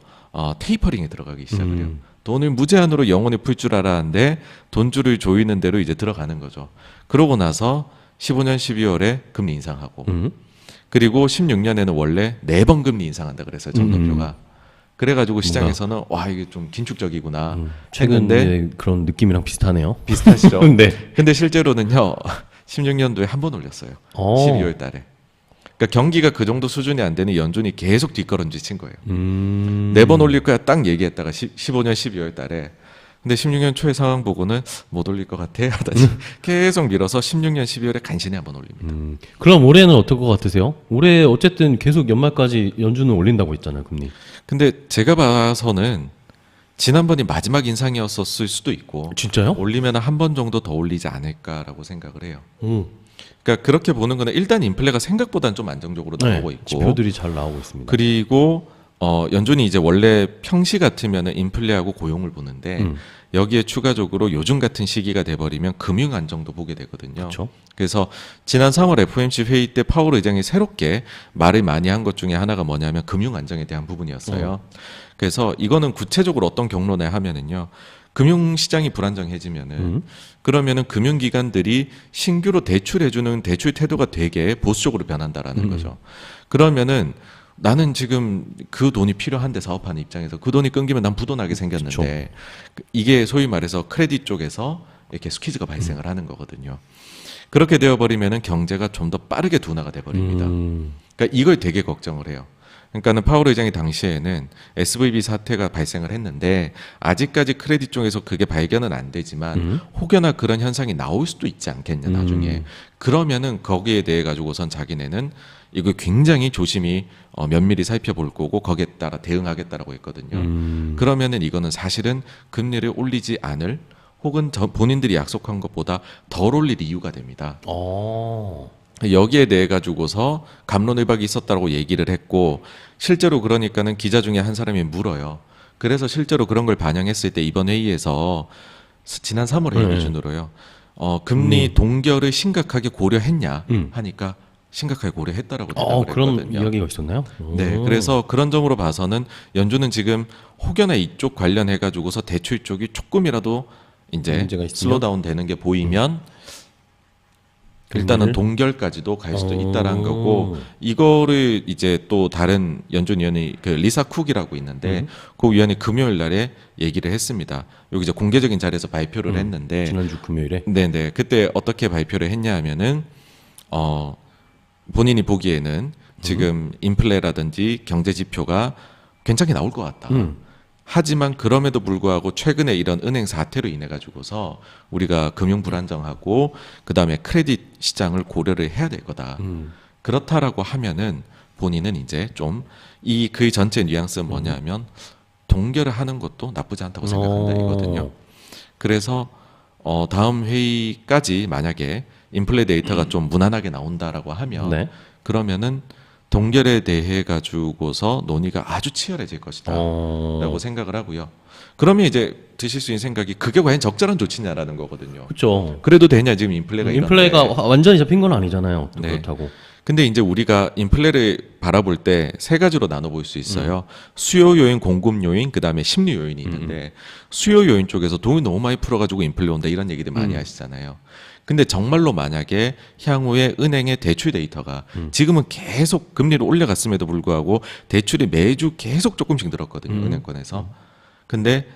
테이퍼링에 들어가기 시작을 해요. 돈을 무제한으로 영원히 풀 줄 알았는데 돈줄을 조이는 대로 이제 들어가는 거죠. 그러고 나서 15년 12월에 금리 인상하고, 그리고 16년에는 원래 4번 금리 인상한다 그랬어요, 정도표가. 그래가지고 시장에서는 와 이게 좀 긴축적이구나 했는데
최근에 그런 느낌이랑 비슷하네요.
비슷하시죠?
네.
근데 실제로는요 16년도에 한 번 올렸어요. 12월 달에. 그러니까 경기가 그 정도 수준이 안 되는 연준이 계속 뒷걸음질 친 거예요. 4번 올릴 거야 딱 얘기했다가 15년 12월 달에 근데 16년 초의 상황 보고는 못 올릴 것 같아 하다니 계속 밀어서 16년 12월에 간신히 한번 올립니다.
그럼 올해는 어떨 것 같으세요? 올해 어쨌든 계속 연말까지 연준은 올린다고 했잖아요, 금리.
근데 제가 봐서는 지난번이 마지막 인상이었을 수도 있고
진짜요?
올리면 한 번 정도 더 올리지 않을까라고 생각을 해요.
음.
그러니까 그렇게 보는 거는 일단 인플레가 생각보다는 좀 안정적으로 나오고 있고
지표들이 잘 나오고 있습니다.
그리고 연준이 이제 원래 평시 같으면은 인플레하고 고용을 보는데 여기에 추가적으로 요즘 같은 시기가 돼버리면 금융 안정도 보게 되거든요.
그렇죠.
그래서 지난 3월 FOMC 회의 때 파월 의장이 새롭게 말을 많이 한 것 중에 하나가 뭐냐면 금융 안정에 대한 부분이었어요. 그래서 이거는 구체적으로 어떤 경로냐 하면은요. 금융 시장이 불안정해지면은 그러면은 금융기관들이 신규로 대출해주는 대출 태도가 되게 보수적으로 변한다라는 거죠. 그러면은 나는 지금 그 돈이 필요한데 사업하는 입장에서 그 돈이 끊기면 난 부도나게 생겼는데 이게 소위 말해서 크레딧 쪽에서 이렇게 스퀴즈가 발생을 하는 거거든요. 그렇게 되어버리면은 경제가 좀 더 빠르게 둔화가 돼버립니다. 그러니까 이걸 되게 걱정을 해요. 그러니까는 파월 의장이 당시에는 SVB 사태가 발생을 했는데 아직까지 크레딧 쪽에서 그게 발견은 안 되지만 혹여나 그런 현상이 나올 수도 있지 않겠냐 나중에 그러면은 거기에 대해 가지고선 자기네는 이거 굉장히 조심히 면밀히 살펴볼 거고 거기에 따라 대응하겠다라고 했거든요. 그러면은 이거는 사실은 금리를 올리지 않을 혹은 본인들이 약속한 것보다 덜 올릴 이유가 됩니다. 여기에 대해 가지고서 갑론을박이 있었다고 얘기를 했고 실제로 그러니까는 기자 중에 한 사람이 물어요. 그래서 실제로 그런 걸 반영했을 때 이번 회의에서 지난 3월 회의 기준으로요. 금리 동결을 심각하게 고려했냐 하니까 심각하게 고려했다라고 대답을
그런
했거든요.
이야기가 있었나요?
네, 그래서 그런 점으로 봐서는 연준은 지금 혹여나 이쪽 관련해 가지고서 대출 쪽이 조금이라도 이제 슬로다운 되는 게 보이면 일단은 동결까지도 갈 수도 있다라는 거고 이거를 이제 또 다른 연준 위원이 그 리사 쿡이라고 있는데 그 위원이 금요일 날에 얘기를 했습니다. 여기 이제 공개적인 자리에서 발표를 했는데
지난주 금요일에
네네 그때 어떻게 발표를 했냐하면은 본인이 보기에는 지금 인플레라든지 경제 지표가 괜찮게 나올 것 같다. 하지만 그럼에도 불구하고 최근에 이런 은행 사태로 인해 가지고서 우리가 금융 불안정하고 그다음에 크레딧 시장을 고려를 해야 될 거다. 그렇다라고 하면은 본인은 이제 좀 이 그 전체 뉘앙스는 뭐냐면 동결을 하는 것도 나쁘지 않다고 생각한다 이거든요. 그래서 다음 회의까지 만약에 인플레 데이터가 좀 무난하게 나온다라고 하면 그러면은 동결에 대해 가지고서 논의가 아주 치열해질 것이다라고 생각을 하고요. 그러면 이제 드실 수 있는 생각이 그게 과연 적절한 조치냐라는 거거든요.
그렇죠.
그래도 되냐 지금 인플레가
완전히 잡힌 건 아니잖아요.
네.
그렇다고.
근데 이제 우리가 인플레를 바라볼 때 세 가지로 나눠볼 수 있어요. 수요 요인, 공급 요인, 그다음에 심리 요인이 있는데 수요 요인 쪽에서 돈이 너무 많이 풀어가지고 인플레 온다 이런 얘기들 많이 하시잖아요. 근데 정말로 만약에 향후에 은행의 대출 데이터가 지금은 계속 금리를 올려갔음에도 불구하고 대출이 매주 계속 조금씩 늘었거든요. 은행권에서. 근데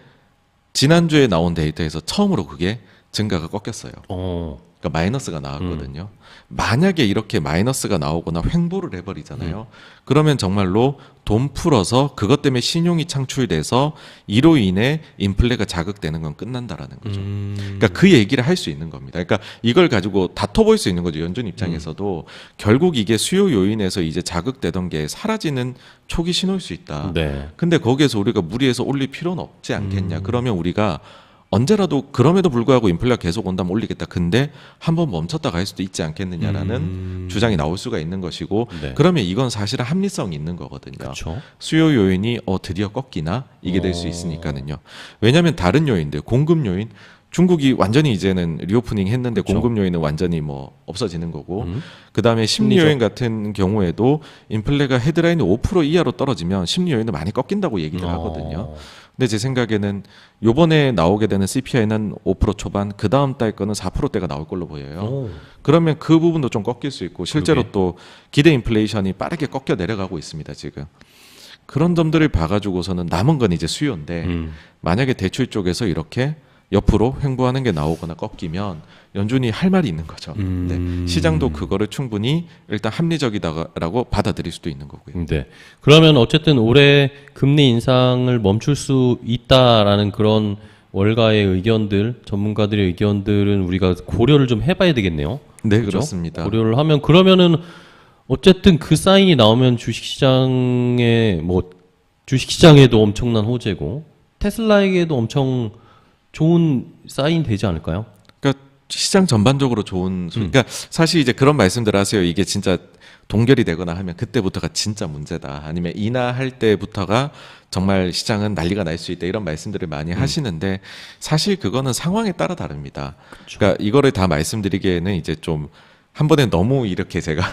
지난주에 나온 데이터에서 처음으로 그게 증가가 꺾였어요. 그러니까 마이너스가 나왔거든요. 만약에 이렇게 마이너스가 나오거나 횡보를 해버리잖아요. 그러면 정말로 돈 풀어서 그것 때문에 신용이 창출돼서 이로 인해 인플레가 자극되는 건 끝난다라는 거죠. 그러니까 그 얘기를 할 수 있는 겁니다. 그러니까 이걸 가지고 다퉈볼 수 있는 거죠. 연준 입장에서도 결국 이게 수요 요인에서 이제 자극되던 게 사라지는 초기 신호일 수 있다. 근데 거기에서 우리가 무리해서 올릴 필요는 없지 않겠냐. 그러면 우리가 언제라도 그럼에도 불구하고 인플레가 계속 온다면 올리겠다. 근데 한번 멈췄다 갈 수도 있지 않겠느냐라는 주장이 나올 수가 있는 것이고 그러면 이건 사실은 합리성이 있는 거거든요.
그쵸.
수요 요인이 드디어 꺾이나 이게 될 수 있으니까는요. 왜냐하면 다른 요인들 공급 요인 중국이 완전히 이제는 리오프닝 했는데 공급 요인은 완전히 뭐 없어지는 거고 그다음에 심리 요인 같은 경우에도 인플레가 헤드라인이 5% 이하로 떨어지면 심리 요인은 많이 꺾인다고 얘기를 하거든요. 근데 제 생각에는 요번에 나오게 되는 CPI는 5% 초반, 그 다음 달 거는 4%대가 나올 걸로 보여요. 그러면 그 부분도 좀 꺾일 수 있고 실제로 또 기대 인플레이션이 빠르게 꺾여 내려가고 있습니다, 지금. 그런 점들을 봐가지고서는 남은 건 이제 수요인데 만약에 대출 쪽에서 이렇게 옆으로 횡보하는 게 나오거나 꺾이면 연준이 할 말이 있는 거죠. 네. 시장도 그거를 충분히 일단 합리적이다라고 받아들일 수도 있는 거고요.
네. 그러면 어쨌든 올해 금리 인상을 멈출 수 있다라는 그런 월가의 의견들, 전문가들의 의견들은 우리가 고려를 좀 해봐야 되겠네요.
네,
그죠?
그렇습니다.
고려를 하면 그러면은 어쨌든 그 사인이 나오면 주식시장에도 엄청난 호재고 테슬라에게도 엄청 좋은 사인 되지 않을까요?
그러니까 시장 전반적으로 좋은 그러니까 사실 이제 그런 말씀들 하세요. 이게 진짜 동결이 되거나 하면 그때부터가 진짜 문제다. 아니면 인하할 때부터가 정말 시장은 난리가 날 수 있다. 이런 말씀들을 많이 하시는데 사실 그거는 상황에 따라 다릅니다. 그러니까 이거를 다 말씀드리기에는 이제 좀 한 번에 너무 이렇게 제가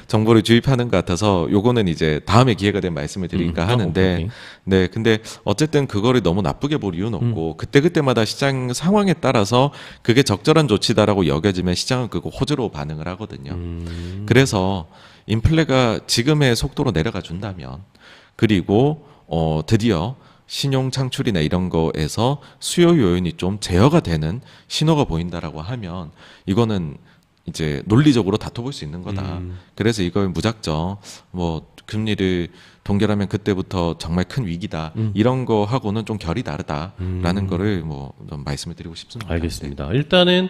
정보를 주입하는 것 같아서 요거는 이제 다음에 기회가 되면 말씀을 드릴까 하는데
오케이.
네, 근데 어쨌든 그거를 너무 나쁘게 볼 이유는 없고 그때그때마다 시장 상황에 따라서 그게 적절한 조치다라고 여겨지면 시장은 그거 호재로 반응을 하거든요. 그래서 인플레가 지금의 속도로 내려가 준다면 그리고 드디어 신용 창출이나 이런 거에서 수요 요인이 좀 제어가 되는 신호가 보인다라고 하면 이거는 이제 논리적으로 다퉈볼 수 있는 거다. 그래서 이걸 무작정 뭐 금리를 동결하면 그때부터 정말 큰 위기다. 이런 거 하고는 좀 결이 다르다라는 거를 뭐 좀 말씀을 드리고 싶습니다.
알겠습니다. 일단은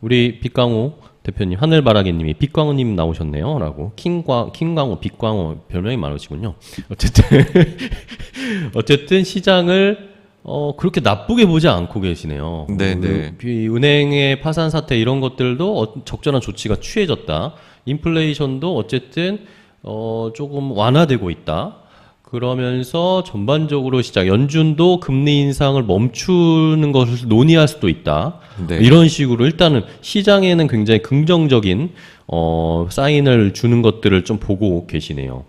우리 빛광호 대표님, 하늘바라기님이 빛광호님 나오셨네요라고 킹광호, 빛광호 별명이 많으시군요. 어쨌든 시장을 그렇게 나쁘게 보지 않고 계시네요.
네네.
이 은행의 파산 사태 이런 것들도 적절한 조치가 취해졌다. 인플레이션도 어쨌든 조금 완화되고 있다. 그러면서 전반적으로 시장 연준도 금리 인상을 멈추는 것을 논의할 수도 있다.
네.
이런 식으로 일단은 시장에는 굉장히 긍정적인 사인을 주는 것들을 좀 보고 계시네요.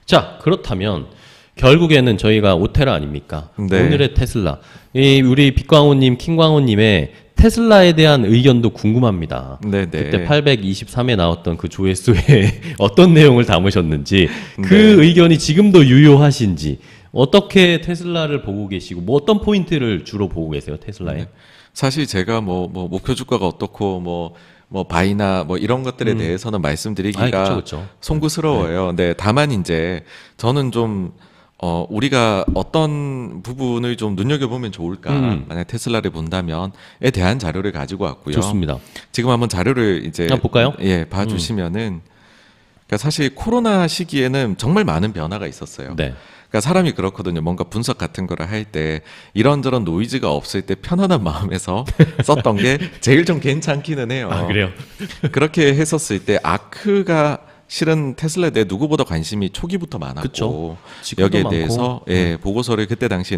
자, 그렇다면 결국에는 저희가 오테라 아닙니까?
네.
오늘의 테슬라. 우리 빛광호님, 킹광호님의 테슬라에 대한 의견도 궁금합니다.
네네.
그때 823에 나왔던 그 조회수에 어떤 내용을 담으셨는지, 그
네.
의견이 지금도 유효하신지, 어떻게 테슬라를 보고 계시고, 뭐 어떤 포인트를 주로 보고 계세요, 테슬라에?
네. 사실 제가 뭐 목표 주가가 어떻고 뭐 바이나 뭐 이런 것들에 대해서는 말씀드리기가
그쵸.
송구스러워요. 네. 다만 이제 저는 좀 우리가 어떤 부분을 좀 눈여겨보면 좋을까? 만약 테슬라를 본다면에 대한 자료를 가지고 왔고요.
좋습니다.
지금 한번 자료를 이제
한번 볼까요?
예, 봐주시면은 그러니까 사실 코로나 시기에는 정말 많은 변화가 있었어요.
네.
그러니까 사람이 그렇거든요. 뭔가 분석 같은 거를 할 때 이런저런 노이즈가 없을 때 편안한 마음에서 썼던 게 제일 좀 괜찮기는 해요.
아, 그래요?
그렇게 했었을 때 아크가 실은 테슬라에 대해 누구보다 관심이 초기부터 많았고
그쵸. 지금도
여기에
많고.
대해서 예, 보고서를 그때 당시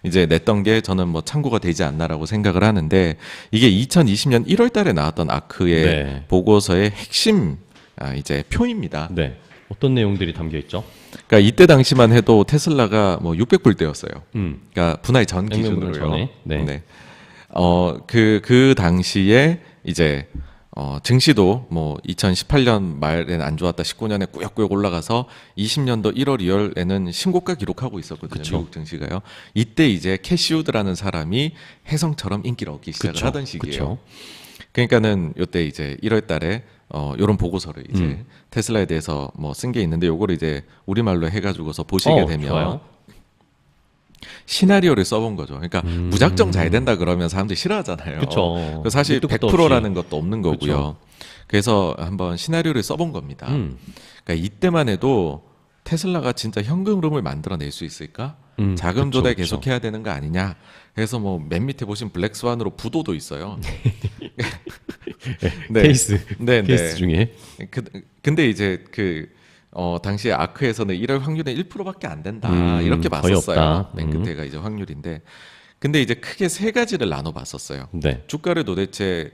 냈던 게 저는 뭐 참고가 되지 않나라고 생각을 하는데 이게 2020년 1월 달에 나왔던 아크의
네.
보고서의 핵심 이제 표입니다.
네. 어떤 내용들이 담겨 있죠?
그러니까 이때 당시만 해도 테슬라가 뭐 600불대였어요. 그러니까 분할 전
액면분할
기준으로요.
전에. 네.
그 당시에 이제 증시도 뭐 2018년 말에는 안 좋았다 19년에 꾸역꾸역 올라가서 20년도 1월 2월에는 신고가 기록하고 있었거든요.
그쵸.
미국 증시가요. 이때 이제 캐시우드라는 사람이 혜성처럼 인기를 얻기 시작을
그쵸.
하던 시기예요.
그쵸.
그러니까는 요때 이제 1월 달에 요런 보고서를 이제 테슬라에 대해서 뭐 쓴 게 있는데 요거를 이제 우리말로 해 가지고서 보시게 되면
좋아요.
시나리오를 써본 거죠. 그러니까 무작정 잘 된다 그러면 사람들이 싫어하잖아요.
그쵸.
그 사실
밑도 끝도
100%라는 것도 없는 거고요.
그쵸.
그래서 한번 시나리오를 써본 겁니다. 그러니까 이때만 해도 테슬라가 진짜 현금 흐름을 만들어낼 수 있을까? 자금
그쵸,
조달
그쵸.
계속해야 되는 거 아니냐? 그래서 뭐 맨 밑에 보시면 블랙스완으로 부도도 있어요. 네.
케이스
네,
케이스
네.
중에
근데 이제 당시에 아크에서는 이럴 확률은 1%밖에 안 된다. 이렇게
거의
봤었어요.
없다.
맨 끝에가 이제 확률인데. 근데 이제 크게 세 가지를 나눠 봤었어요.
네.
주가를 도대체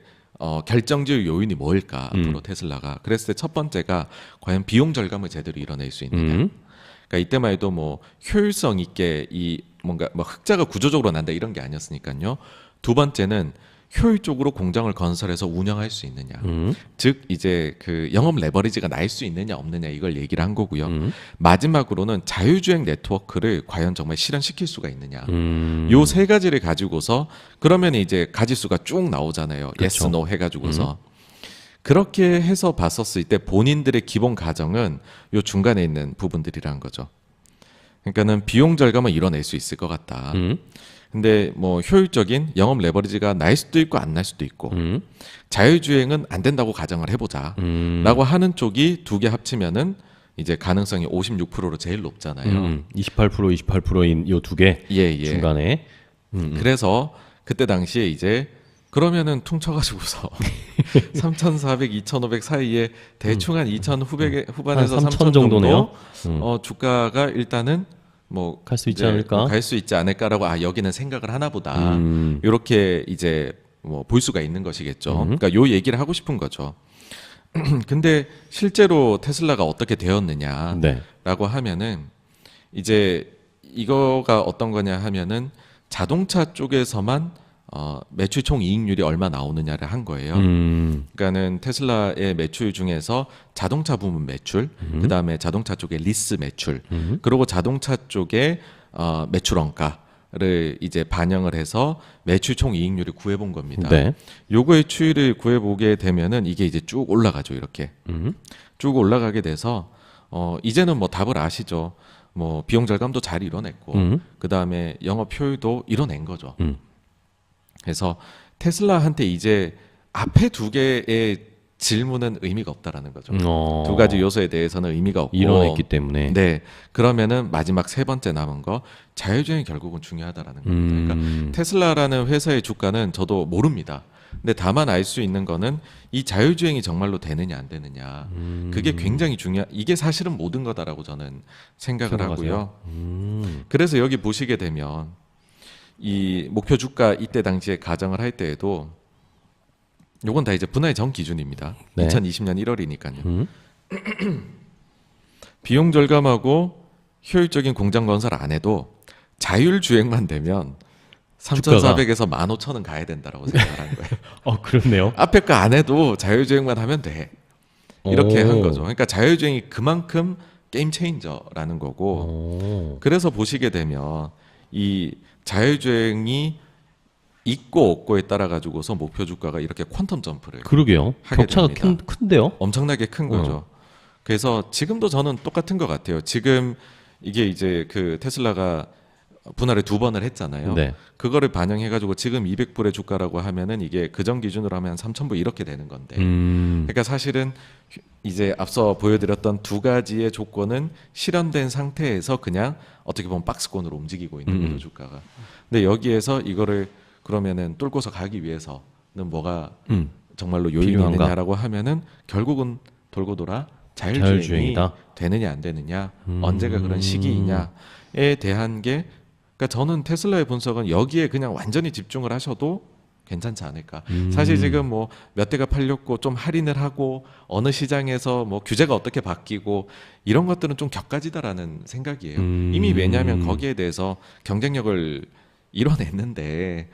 결정적 요인이 뭘까? 앞으로 테슬라가. 그랬을 때 첫 번째가 과연 비용 절감을 제대로 이뤄낼 수 있느냐. 그러니까 이때만 해도 뭐 효율성 있게 이 뭔가 뭐 흑자가 구조적으로 난다 이런 게 아니었으니까요. 두 번째는 효율적으로 공장을 건설해서 운영할 수 있느냐. 즉 이제 그 영업 레버리지가 날 수 있느냐 없느냐 이걸 얘기를 한 거고요. 마지막으로는 자율주행 네트워크를 과연 정말 실현시킬 수가 있느냐. 요 세 가지를 가지고서 그러면 이제 가지수가 쭉 나오잖아요. yes, no 해가지고서. 그렇게 해서 봤었을 때 본인들의 기본 가정은 요 중간에 있는 부분들이란 거죠. 그러니까는 비용 절감을 이뤄낼 수 있을 것 같다. 근데 뭐 효율적인 영업 레버리지가 날 수도 있고 안 날 수도 있고 자율주행은 안 된다고 가정을 해보자 라고 하는 쪽이 두 개 합치면은 이제 가능성이 56%로 제일 높잖아요.
28%인 요 두 개
예.
중간에.
그래서 그때 당시에 이제 그러면은 퉁쳐가지고서 3,400, 2,500 사이에 대충 한 2,000 후반에서
한
3,000
정도네요.
주가가 일단은 뭐
갈 수 있지 않을까?
갈 수 있지 않을까라고 여기는 생각을 하나 보다. 이렇게 이제 뭐 볼 수가 있는 것이겠죠. 그러니까 요 얘기를 하고 싶은 거죠. 근데 실제로 테슬라가 어떻게 되었느냐라고
네.
하면은 이제 이거가 어떤 거냐 하면은 자동차 쪽에서만 매출 총 이익률이 얼마 나오느냐를 한 거예요. 그러니까는 테슬라의 매출 중에서 자동차 부문 매출, 그다음에 자동차 쪽의 리스 매출, 그리고 자동차 쪽의 매출 원가를 이제 반영을 해서 매출 총 이익률을 구해 본 겁니다.
네.
요거의 추이를 구해 보게 되면은 이게 이제 쭉 올라가죠, 이렇게. 쭉 올라가게 돼서 이제는 뭐 답을 아시죠. 뭐 비용 절감도 잘 이뤄냈고 그다음에 영업 효율도 이뤄낸 거죠. 그래서 테슬라한테 이제 앞에 두 개의 질문은 의미가 없다라는 거죠. 두 가지 요소에 대해서는 의미가 없고
이뤄냈기 때문에.
네. 그러면은 마지막 세 번째 남은 거 자율주행이 결국은 중요하다라는 겁니다. 그러니까 테슬라라는 회사의 주가는 저도 모릅니다. 근데 다만 알 수 있는 거는 이 자율주행이 정말로 되느냐 안 되느냐 그게 굉장히 이게 사실은 모든 거다라고 저는 생각을 하고요. 그래서 여기 보시게 되면 이 목표 주가 이때 당시에 가정을 할 때에도 요건 다 이제 분할 전 기준입니다.
네.
2020년 1월이니까요. 비용 절감하고 효율적인 공장 건설 안 해도 자율주행만 되면 3,400에서 15,000은 가야 된다라고 생각을 한 거예요.
그렇네요.
앞에 거 안 해도 자율주행만 하면 돼. 이렇게 한 거죠. 그러니까 자율주행이 그만큼 게임 체인저라는 거고. 그래서 보시게 되면 이 자율주행이 있고 없고에 따라 가지고서 목표 주가가 이렇게 퀀텀 점프를
그러게요.
하게
격차가
됩니다.
큰데요.
엄청나게 큰 거죠. 그래서 지금도 저는 똑같은 것 같아요. 지금 이게 이제 그 테슬라가 분할을 2번을 했잖아요.
네.
그거를 반영해가지고 지금 200불의 주가라고 하면은 이게 그전 기준으로 하면 3,000불 이렇게 되는 건데. 그러니까 사실은 이제 앞서 보여드렸던 두 가지의 조건은 실현된 상태에서 그냥 어떻게 보면 박스권으로 움직이고 있는 거죠, 주가가. 근데 여기에서 이거를 그러면은 뚫고서 가기 위해서는 뭐가 정말로 요인이
필요한가?
있느냐라고 하면은 결국은 돌고 돌아 자율주행이
자율주행이다.
되느냐 안 되느냐, 언제가 그런 시기이냐에 대한 게 그러니까 저는 테슬라의 분석은 여기에 그냥 완전히 집중을 하셔도 괜찮지 않을까. 사실 지금 뭐 몇 대가 팔렸고 좀 할인을 하고 어느 시장에서 뭐 규제가 어떻게 바뀌고 이런 것들은 좀 격가지다라는 생각이에요. 이미 왜냐하면 거기에 대해서 경쟁력을 이뤄냈는데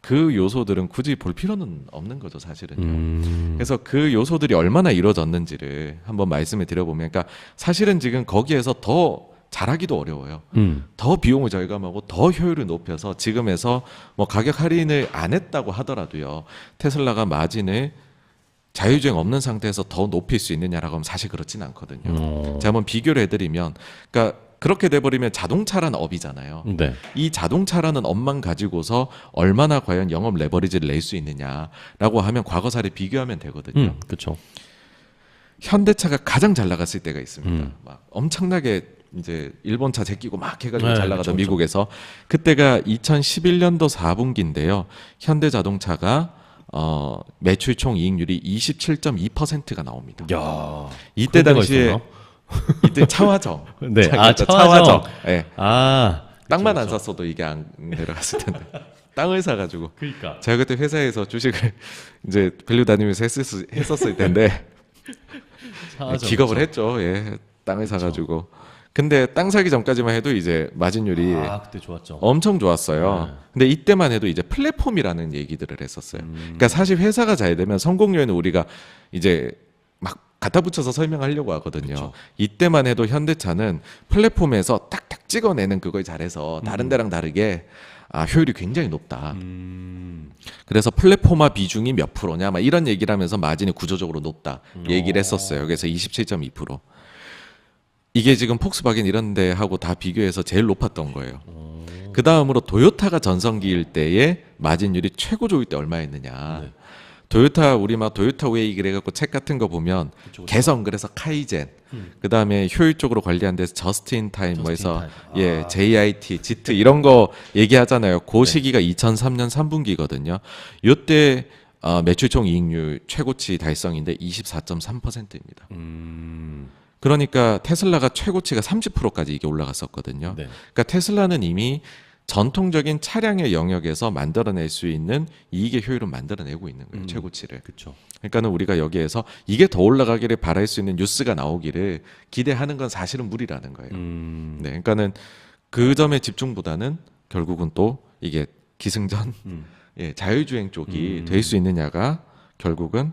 그 요소들은 굳이 볼 필요는 없는 거죠, 사실은요. 그래서 그 요소들이 얼마나 이루어졌는지를 한번 말씀을 드려보면, 그러니까 사실은 지금 거기에서 더 잘하기도 어려워요. 더 비용을 절감하고 더 효율을 높여서 지금에서 뭐 가격 할인을 안 했다고 하더라도요, 테슬라가 마진을 자율주행 없는 상태에서 더 높일 수 있느냐라고 하면 사실 그렇진 않거든요. 제가 한번 비교를 해드리면, 그러니까 그렇게 돼버리면 자동차라는 업이잖아요.
네.
이 자동차라는 업만 가지고서 얼마나 과연 영업 레버리지를 낼 수 있느냐라고 하면 과거 사례 비교하면 되거든요.
그렇죠.
현대차가 가장 잘 나갔을 때가 있습니다. 막 엄청나게 이제 일본 차 제끼고 막 해가지고
네,
잘 나가던
그쵸, 그쵸.
미국에서 그때가 2011년도 4분기인데요. 현대자동차가 매출 총 이익률이 27.2%가 나옵니다.
야,
이때
그런 데가
당시에
있었나?
이때 차화정.
네.
차화정. 네. 땅만
그쵸,
안
그쵸.
샀어도 이게 안 내려갔을 텐데. 땅을 사가지고.
그러니까.
제가 그때 회사에서 주식을 이제 밸류 다니면서 했었을 텐데 기겁을 했죠. 예, 땅을 사가지고. 근데 땅 사기 전까지만 해도 이제 마진율이
그때 좋았죠.
엄청 좋았어요.
네.
근데 이때만 해도 이제 플랫폼이라는 얘기들을 했었어요. 그러니까 사실 회사가 잘 되면 성공 요인은 우리가 이제 막 갖다 붙여서 설명하려고 하거든요.
그쵸.
이때만 해도 현대차는 플랫폼에서 딱딱 찍어내는 그걸 잘해서 다른 데랑 다르게 효율이 굉장히 높다. 그래서 플랫폼화 비중이 몇 프로냐, 막 이런 얘기를 하면서 마진이 구조적으로 높다 얘기를 했었어요. 그래서 27.2%. 이게 지금 폭스바겐 이런 데하고 다 비교해서 제일 높았던 거예요. 그 다음으로 도요타가 전성기일 때의 마진율이 최고 좋을 때 얼마였느냐.
네.
도요타 우리 막 도요타 웨이 그래갖고 책 같은 거 보면
그쵸.
개성 그래서 카이젠 그 다음에 효율적으로 관리한 데서 저스틴 타임 뭐 해서 예 JIT GT 이런 거 얘기하잖아요. 그 시기가 2003년 3분기거든요. 요때 매출 총 이익률 최고치 달성인데 24.3%입니다. 그러니까 테슬라가 최고치가 30%까지 이게 올라갔었거든요.
네.
그러니까 테슬라는 이미 전통적인 차량의 영역에서 만들어낼 수 있는 이익의 효율을 만들어내고 있는 거예요. 최고치를.
그렇죠.
그러니까는 우리가 여기에서 이게 더 올라가기를 바랄 수 있는 뉴스가 나오기를 기대하는 건 사실은 무리라는 거예요. 네, 그러니까는 그 점의 집중보다는 결국은 또 이게 기승전, 예, 자율주행 쪽이 될 수 있느냐가 결국은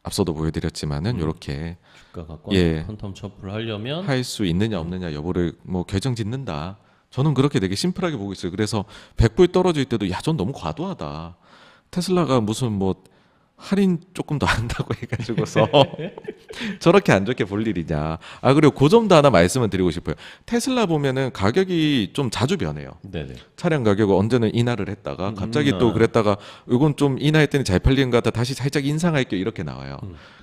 앞서도 보여드렸지만은 이렇게
주가가
예,
퀀텀 첨프를 하려면
할 수 있느냐 없느냐 여부를 뭐 결정짓는다. 저는 그렇게 되게 심플하게 보고 있어요. 그래서 100불 떨어질 때도 야, 전 너무 과도하다. 테슬라가 무슨 뭐 할인 조금 더 한다고 해가지고서 저렇게 안 좋게 볼 일이냐. 아 그리고 그 점도 하나 말씀을 드리고 싶어요. 테슬라 보면은 가격이 좀 자주 변해요.
네네.
차량 가격을 언제는 인하를 했다가 갑자기 또 그랬다가 이건 좀 인하했더니 잘 팔리는 것 같다 다시 살짝 인상할게요 이렇게 나와요.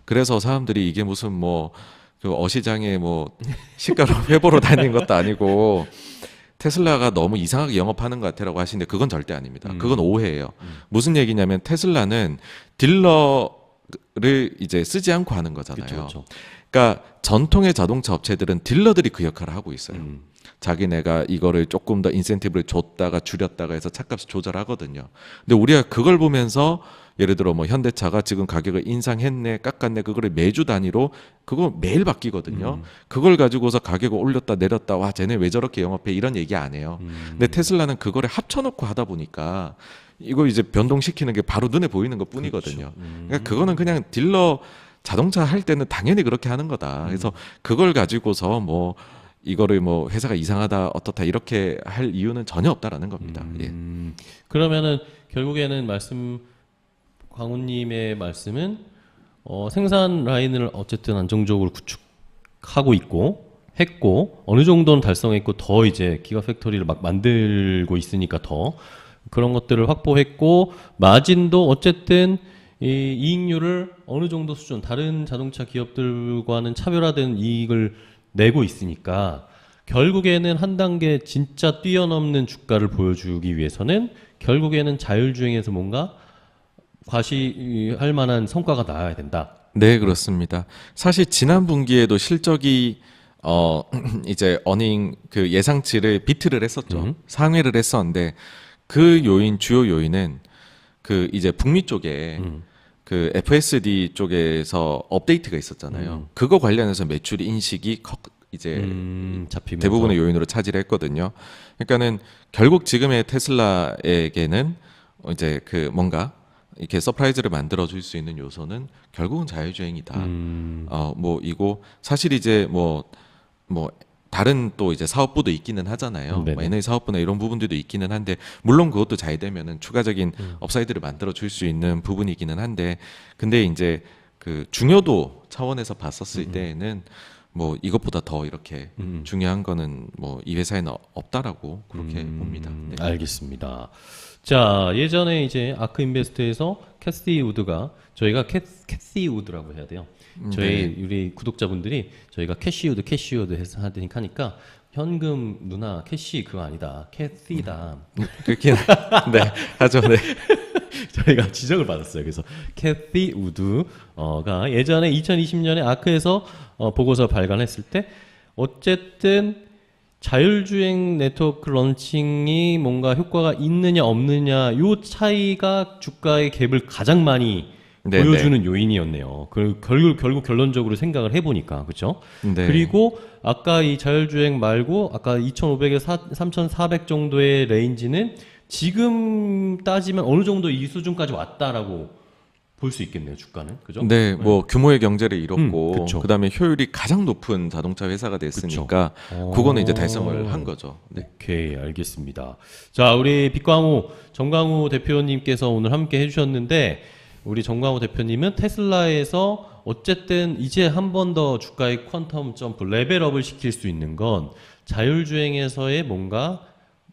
그래서 사람들이 이게 무슨 뭐 그 어시장에 뭐 시가로 회보로 다니는 것도 아니고 테슬라가 너무 이상하게 영업하는 것 같아라고 하시는데 그건 절대 아닙니다. 그건 오해예요. 무슨 얘기냐면 테슬라는 딜러를 이제 쓰지 않고 하는 거잖아요.
그쵸.
그러니까 전통의 자동차 업체들은 딜러들이 그 역할을 하고 있어요. 자기네가 이거를 조금 더 인센티브를 줬다가 줄였다가 해서 차값을 조절하거든요. 근데 우리가 그걸 보면서 예를 들어 뭐 현대차가 지금 가격을 인상했네 깎았네 그거를 매주 단위로 그거 매일 바뀌거든요. 그걸 가지고서 가격을 올렸다 내렸다 와 쟤네 왜 저렇게 영업해 이런 얘기 안 해요. 근데 테슬라는 그거를 합쳐놓고 하다 보니까 이거 이제 변동시키는 게 바로 눈에 보이는 것 뿐이거든요. 그러니까 그거는 그냥 딜러 자동차 할 때는 당연히 그렇게 하는 거다. 그래서 그걸 가지고서 뭐 이거를 뭐 회사가 이상하다 어떻다 이렇게 할 이유는 전혀 없다라는 겁니다. 예.
그러면은 결국에는 광우님의 말씀은 생산 라인을 어쨌든 안정적으로 구축하고 있고 했고 어느 정도는 달성했고 더 이제 기가 팩토리를 막 만들고 있으니까 더 그런 것들을 확보했고 마진도 어쨌든 이 이익률을 어느 정도 수준 다른 자동차 기업들과는 차별화된 이익을 내고 있으니까 결국에는 한 단계 진짜 뛰어넘는 주가를 보여주기 위해서는 결국에는 자율주행에서 뭔가 과시할 만한 성과가 나와야 된다.
네, 그렇습니다. 사실 지난 분기에도 실적이 이제 어닝 그 예상치를 비트를 했었죠. 상회를 했었는데 그 주요 요인은 그 이제 북미 쪽에 그 FSD 쪽에서 업데이트가 있었잖아요. 그거 관련해서 매출 인식이 이제
잡히면서.
대부분의 요인으로 차지했거든요. 그러니까는 결국 지금의 테슬라에게는 이제 그 뭔가 이렇게 서프라이즈를 만들어 줄 수 있는 요소는 결국은 자율주행이다. 뭐 이거 사실 이제 뭐 다른 또 이제 사업부도 있기는 하잖아요. 뭐 NA 사업부나 이런 부분들도 있기는 한데 물론 그것도 잘 되면은 추가적인 업사이드를 만들어 줄 수 있는 부분이기는 한데 근데 이제 그 중요도 차원에서 봤었을 때에는 뭐 이것보다 더 이렇게 중요한 거는 뭐 이 회사에는 없다라고 그렇게 봅니다. 네.
알겠습니다. 자, 예전에 이제 아크 인베스트에서 캐시 우드가 저희가 캐시 우드라고 해야 돼요. 저희 우리 구독자분들이 저희가 캐시우드 해서 하니까 현금 누나 캐시 그거 아니다. 캐시다.
그렇긴 네 하죠. 네.
저희가 지적을 받았어요. 그래서 캐시 우드가 예전에 2020년에 아크에서 보고서 발간했을 때 어쨌든 자율주행 네트워크 런칭이 뭔가 효과가 있느냐 없느냐 요 차이가 주가의 갭을 가장 많이 보여주는 요인이었네요. 결국 결론적으로 생각을 해보니까 그렇죠.
네.
그리고 아까 이 자율주행 말고 아까 2,500에서 3,400 정도의 레인지는 지금 따지면 어느 정도 이 수준까지 왔다라고 볼 수 있겠네요, 주가는. 그죠?
네, 뭐 규모의 경제를 이뤘고
그쵸.
그다음에 효율이 가장 높은 자동차 회사가 됐으니까 그거는 이제 달성을 한 거죠. 네.
오케이, 알겠습니다. 자, 우리 정광우 대표님께서 오늘 함께 해주셨는데 우리 정광호 대표님은 테슬라에서 어쨌든 이제 한 번 더 주가의 퀀텀 점프 레벨업을 시킬 수 있는 건 자율주행에서의 뭔가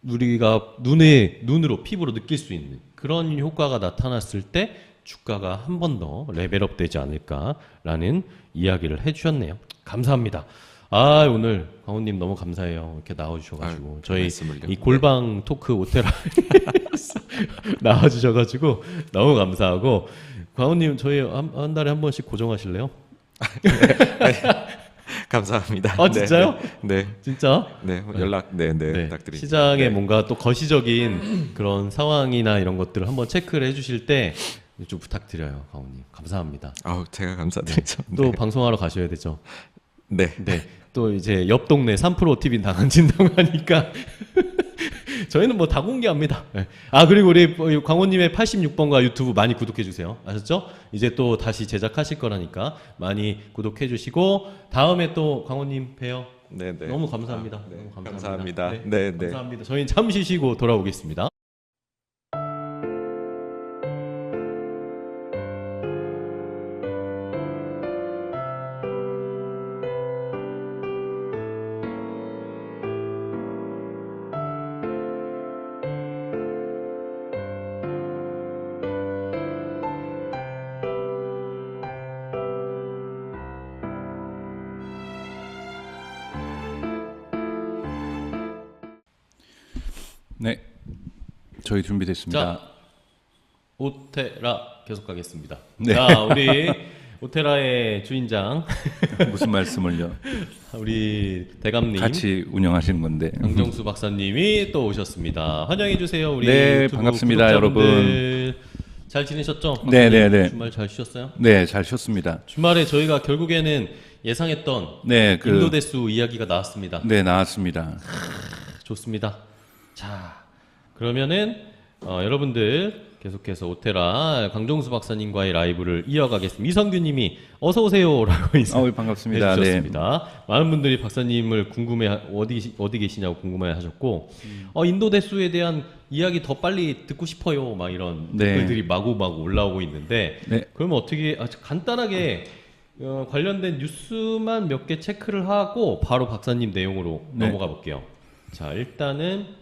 우리가 눈으로 피부로 느낄 수 있는 그런 효과가 나타났을 때 주가가 한 번 더 레벨업 되지 않을까라는 이야기를 해주셨네요. 감사합니다. 아, 오늘 광호님 너무 감사해요. 이렇게 나와주셔가지고 저희 이 골방 토크 오테라 나와주셔가지고 너무 감사하고 광호님 저희 한 달에 한 번씩 고정하실래요?
감사합니다.
아 진짜요?
네.
진짜?
네. 연락 네 부탁드립니다.
시장에
네.
뭔가 또 거시적인 그런 상황이나 이런 것들을 한번 체크를 해주실 때 좀 부탁드려요, 광호님. 감사합니다.
아우 제가 감사드리죠.
또
네.
방송하러 가셔야 되죠.
네.
네. 또 이제 옆 동네 3프로 TV 나간진다고 하니까 저희는 뭐 다 공개합니다. 네. 아 그리고 우리 광호님의 86번가 유튜브 많이 구독해 주세요. 아셨죠? 이제 또 다시 제작하실 거라니까 많이 구독해 주시고 다음에 또 광호님 봬요.
네네.
너무 감사합니다.
네.
너무
감사합니다.
네.
네.
감사합니다. 저희는 잠시 쉬고 돌아오겠습니다.
네, 저희 준비됐습니다.
자, 오테라 계속 가겠습니다.
네.
자, 우리 오테라의 주인장
무슨 말씀을요?
우리 대감님
같이 운영하시는 건데.
강정수 박사님이 또 오셨습니다. 환영해 주세요. 우리
네,
유튜브
반갑습니다,
구독자분들. 잘 지내셨죠?
네, 네, 네.
주말 잘 쉬셨어요?
네, 잘 쉬었습니다.
주말에 저희가 결국에는 예상했던
네,
인도대수 이야기가 나왔습니다.
네, 나왔습니다.
좋습니다. 자, 그러면은 여러분들 계속해서 오테라 강정수 박사님과의 라이브를 이어가겠습니다. 이성규님이 어서 오세요라고
반갑습니다.
해주셨습니다. 네. 많은 분들이 박사님을 궁금해 어디 계시냐고 궁금해하셨고 인도대수에 대한 이야기 더 빨리 듣고 싶어요. 막 이런
네.
댓글들이 마구마구 올라오고 있는데
네.
그러면 어떻게 간단하게 관련된 뉴스만 몇 개 체크를 하고 바로 박사님 내용으로
네.
넘어가 볼게요. 자, 일단은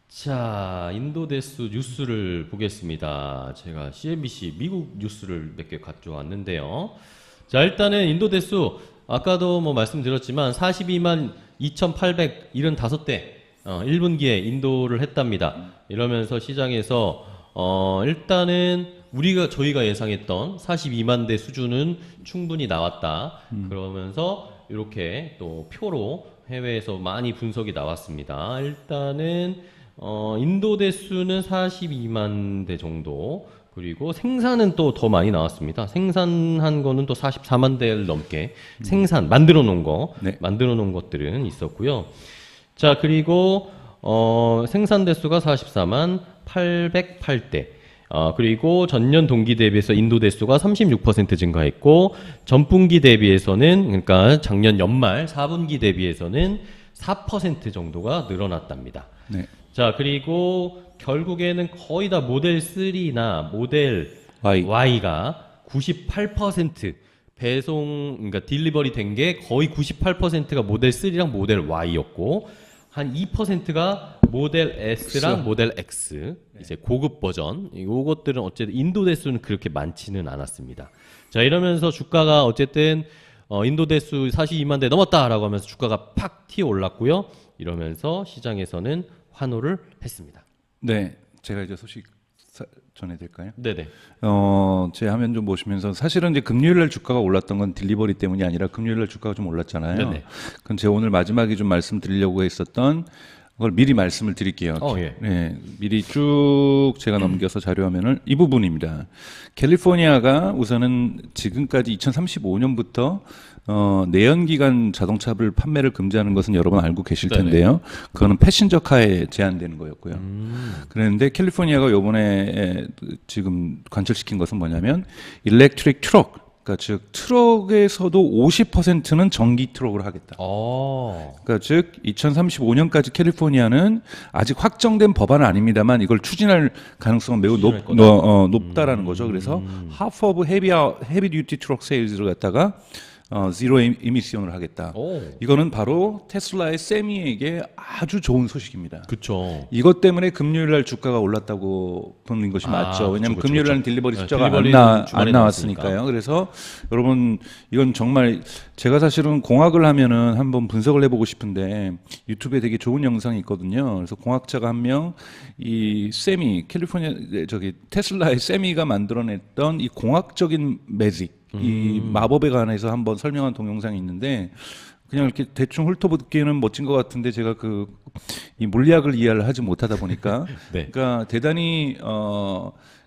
자, 인도대수 뉴스를 보겠습니다. 제가 CNBC 미국 뉴스를 몇 개 가져왔는데요. 자, 일단은 인도대수 아까도 뭐 말씀드렸지만 42만 2,875대 1분기에 인도를 했답니다. 이러면서 시장에서 일단은 저희가 예상했던 42만 대 수준은 충분히 나왔다. 그러면서 이렇게 또 표로 해외에서 많이 분석이 나왔습니다. 일단은 인도 대수는 42만 대 정도, 그리고 생산은 또 더 많이 나왔습니다. 생산한 거는 또 44만 대를 넘게 만들어 놓은 것들은 있었고요. 자, 그리고 생산 대수가 44만 808대. 그리고 전년 동기 대비해서 인도 대수가 36% 증가했고, 전분기 대비해서는, 그러니까 작년 연말 4분기 대비해서는 4% 정도가 늘어났답니다.
네.
자, 그리고 결국에는 거의 다 모델 3나 모델 Y가 98% 그러니까 딜리버리 된 게 거의 98%가 모델 3랑 모델 Y였고, 한 2%가 모델 S랑 모델 X, 이제 고급 버전. 요것들은 어쨌든 인도 대수는 그렇게 많지는 않았습니다. 자, 이러면서 주가가 어쨌든 인도 대수 42만 대 넘었다라고 하면서 주가가 팍 튀어 올랐고요. 이러면서 시장에서는 환호를 했습니다.
네, 제가 이제 소식 전해야 될까요?
네네.
제 화면 좀 보시면서 사실은 이제 금요일날 주가가 올랐던 건 딜리버리 때문이 아니라 금요일날 주가가 좀 올랐잖아요.
네네.
그럼 제가 오늘 마지막에 좀 말씀드리려고 했었던 걸 미리 말씀을 드릴게요.
예.
네, 미리 쭉 제가 넘겨서 자료화면을 이 부분입니다. 캘리포니아가 우선은 지금까지 2035년부터 내연기관 자동차를 판매를 금지하는 것은 여러분 알고 계실 텐데요. 그거는 패신저 카에 제한되는 거였고요. 그런데 캘리포니아가 요번에 지금 관철시킨 것은 뭐냐면 일렉트릭 트럭, 그러니까 즉 트럭에서도 50%는 전기 트럭을 하겠다. 그러니까 즉 2035년까지 캘리포니아는 아직 확정된 법안은 아닙니다만 이걸 추진할 가능성은 매우 높다라는 거죠. 그래서 half of heavy duty truck sales를 갖다가 zero emission을 하겠다. 이거는 바로 테슬라의 세미에게 아주 좋은 소식입니다.
그렇죠.
이것 때문에 금요일 날 주가가 올랐다고 보는 것이 맞죠. 왜냐하면
그쵸,
금요일 날
그쵸.
딜리버리
네,
숫자가
딜리버리는
안 나왔으니까요. 그래서 여러분 이건 정말 제가 사실은 공학을 하면은 한번 분석을 해보고 싶은데 유튜브에 되게 좋은 영상이 있거든요. 그래서 공학자가 한 명 이 세미 캘리포니아 테슬라의 세미가 만들어냈던 이 공학적인 매직 이 마법에 관해서 한번 설명한 동영상이 있는데 그냥 이렇게 대충 훑어보기에는 멋진 것 같은데 제가 이 물리학을 이해를 하지 못하다 보니까
네.
그러니까 대단히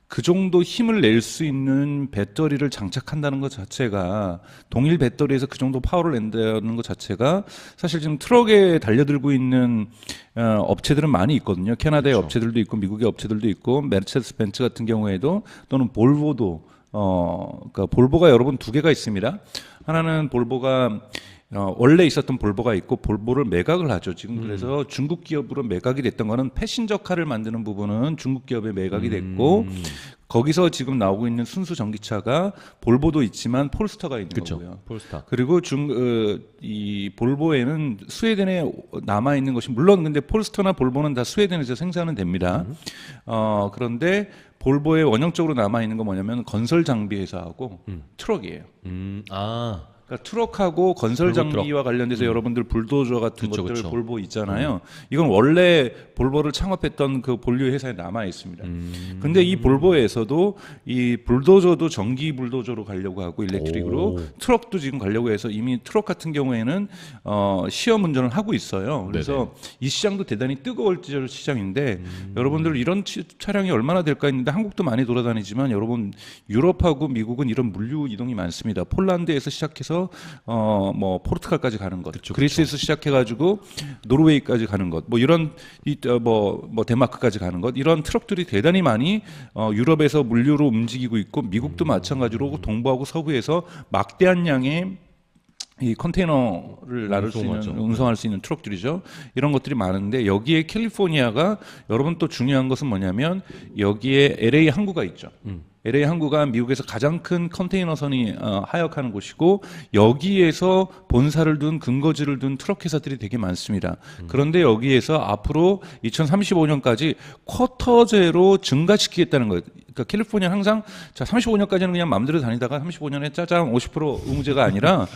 그 정도 힘을 낼 수 있는 배터리를 장착한다는 것 자체가 동일 배터리에서 그 정도 파워를 낸다는 것 자체가 사실 지금 트럭에 달려들고 있는 업체들은 많이 있거든요. 캐나다의
그렇죠.
업체들도 있고 미국의 업체들도 있고 메르세데스 벤츠 같은 경우에도 또는 볼보도 그러니까 볼보가 여러분 두 개가 있습니다. 하나는 볼보가 원래 있었던 볼보가 있고 볼보를 매각을 하죠. 지금 그래서 중국 기업으로 매각이 됐던 거는 패신저카를 만드는 부분은 중국 기업에 매각이 됐고 거기서 지금 나오고 있는 순수 전기차가 볼보도 있지만 폴스터가 있는 거고요.
폴스타.
그리고 이 볼보에는 스웨덴에 남아 있는 것이 물론 근데 폴스터나 볼보는 다 스웨덴에서 생산은 됩니다. 그런데 볼보에 원형적으로 남아 있는 건 뭐냐면 건설 장비 회사하고 트럭이에요. 그러니까 트럭하고 건설 장비와 관련돼서 여러분들 불도저 같은
그쵸,
것들
그쵸.
볼보 있잖아요. 이건 원래 볼보를 창업했던 그 본류 회사에 남아 있습니다. 근데 이 볼보에서도 이 불도저도 전기 불도저로 가려고 하고 일렉트릭으로 트럭도 지금 가려고 해서 이미 트럭 같은 경우에는 시험 운전을 하고 있어요. 그래서 이 시장도 대단히 뜨거울 시장인데 여러분들 이런 차량이 얼마나 될까 했는데 한국도 많이 돌아다니지만 여러분 유럽하고 미국은 이런 물류 이동이 많습니다. 폴란드에서 시작해서 뭐 포르투갈까지 가는 것, 그리스에서 시작해가지고 노르웨이까지 가는 것, 뭐 이런 뭐 데마크까지 가는 것, 이런 트럭들이 대단히 많이 유럽에서 물류로 움직이고 있고 미국도 마찬가지로 동부하고 서부에서 막대한 양의 이 컨테이너를 나를 수 있는 운송할 수 있는 트럭들이죠. 이런 것들이 많은데 여기에 캘리포니아가 여러분 또 중요한 것은 뭐냐면 여기에 LA 항구가 있죠. LA 항구가 미국에서 가장 큰 컨테이너선이 하역하는 곳이고 여기에서 본사를 둔 근거지를 둔 트럭 회사들이 되게 많습니다. 그런데 여기에서 앞으로 2035년까지 쿼터제로 증가시키겠다는 거예요. 그러니까 캘리포니아 항상 자 35년까지는 그냥 마음대로 다니다가 35년에 짜장 50% 의무제가 아니라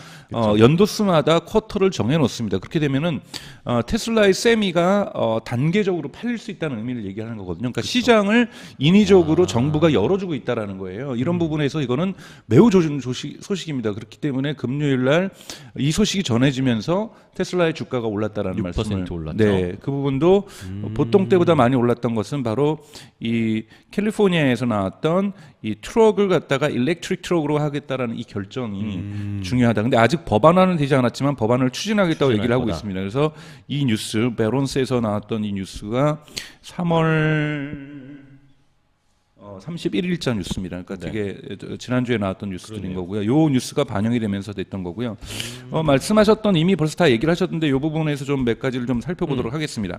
연도수마다 쿼터를 정해놓습니다. 그렇게 되면은 테슬라의 세미가 단계적으로 팔릴 수 있다는 의미를 얘기하는 거거든요. 그러니까 시장을 인위적으로 정부가 열어주고 있다라는 거예요. 이런 부분에서 이거는 매우 좋은 소식입니다. 그렇기 때문에 금요일 날 이 소식이 전해지면서 테슬라의 주가가 올랐다라는
6%
말씀을.
올랐죠.
네, 그 부분도 보통 때보다 많이 올랐던 것은 바로 이 캘리포니아에서 나왔던 이 트럭을 갖다가 일렉트릭 트럭으로 하겠다라는 이 결정이 중요하다. 근데 아직 법안화는 되지 않았지만 법안을 추진하겠다고 얘기를 하고 있습니다. 그래서 이 뉴스 베론스에서 나왔던 이 뉴스가 3월 31일자 뉴스입니다. 그러니까 되게 지난주에 나왔던 뉴스들인 거고요. 요 뉴스가 반영이 되면서 됐던 거고요. 말씀하셨던 이미 벌써 다 얘기를 하셨는데 이 부분에서 좀 몇 가지를 좀 살펴보도록 하겠습니다.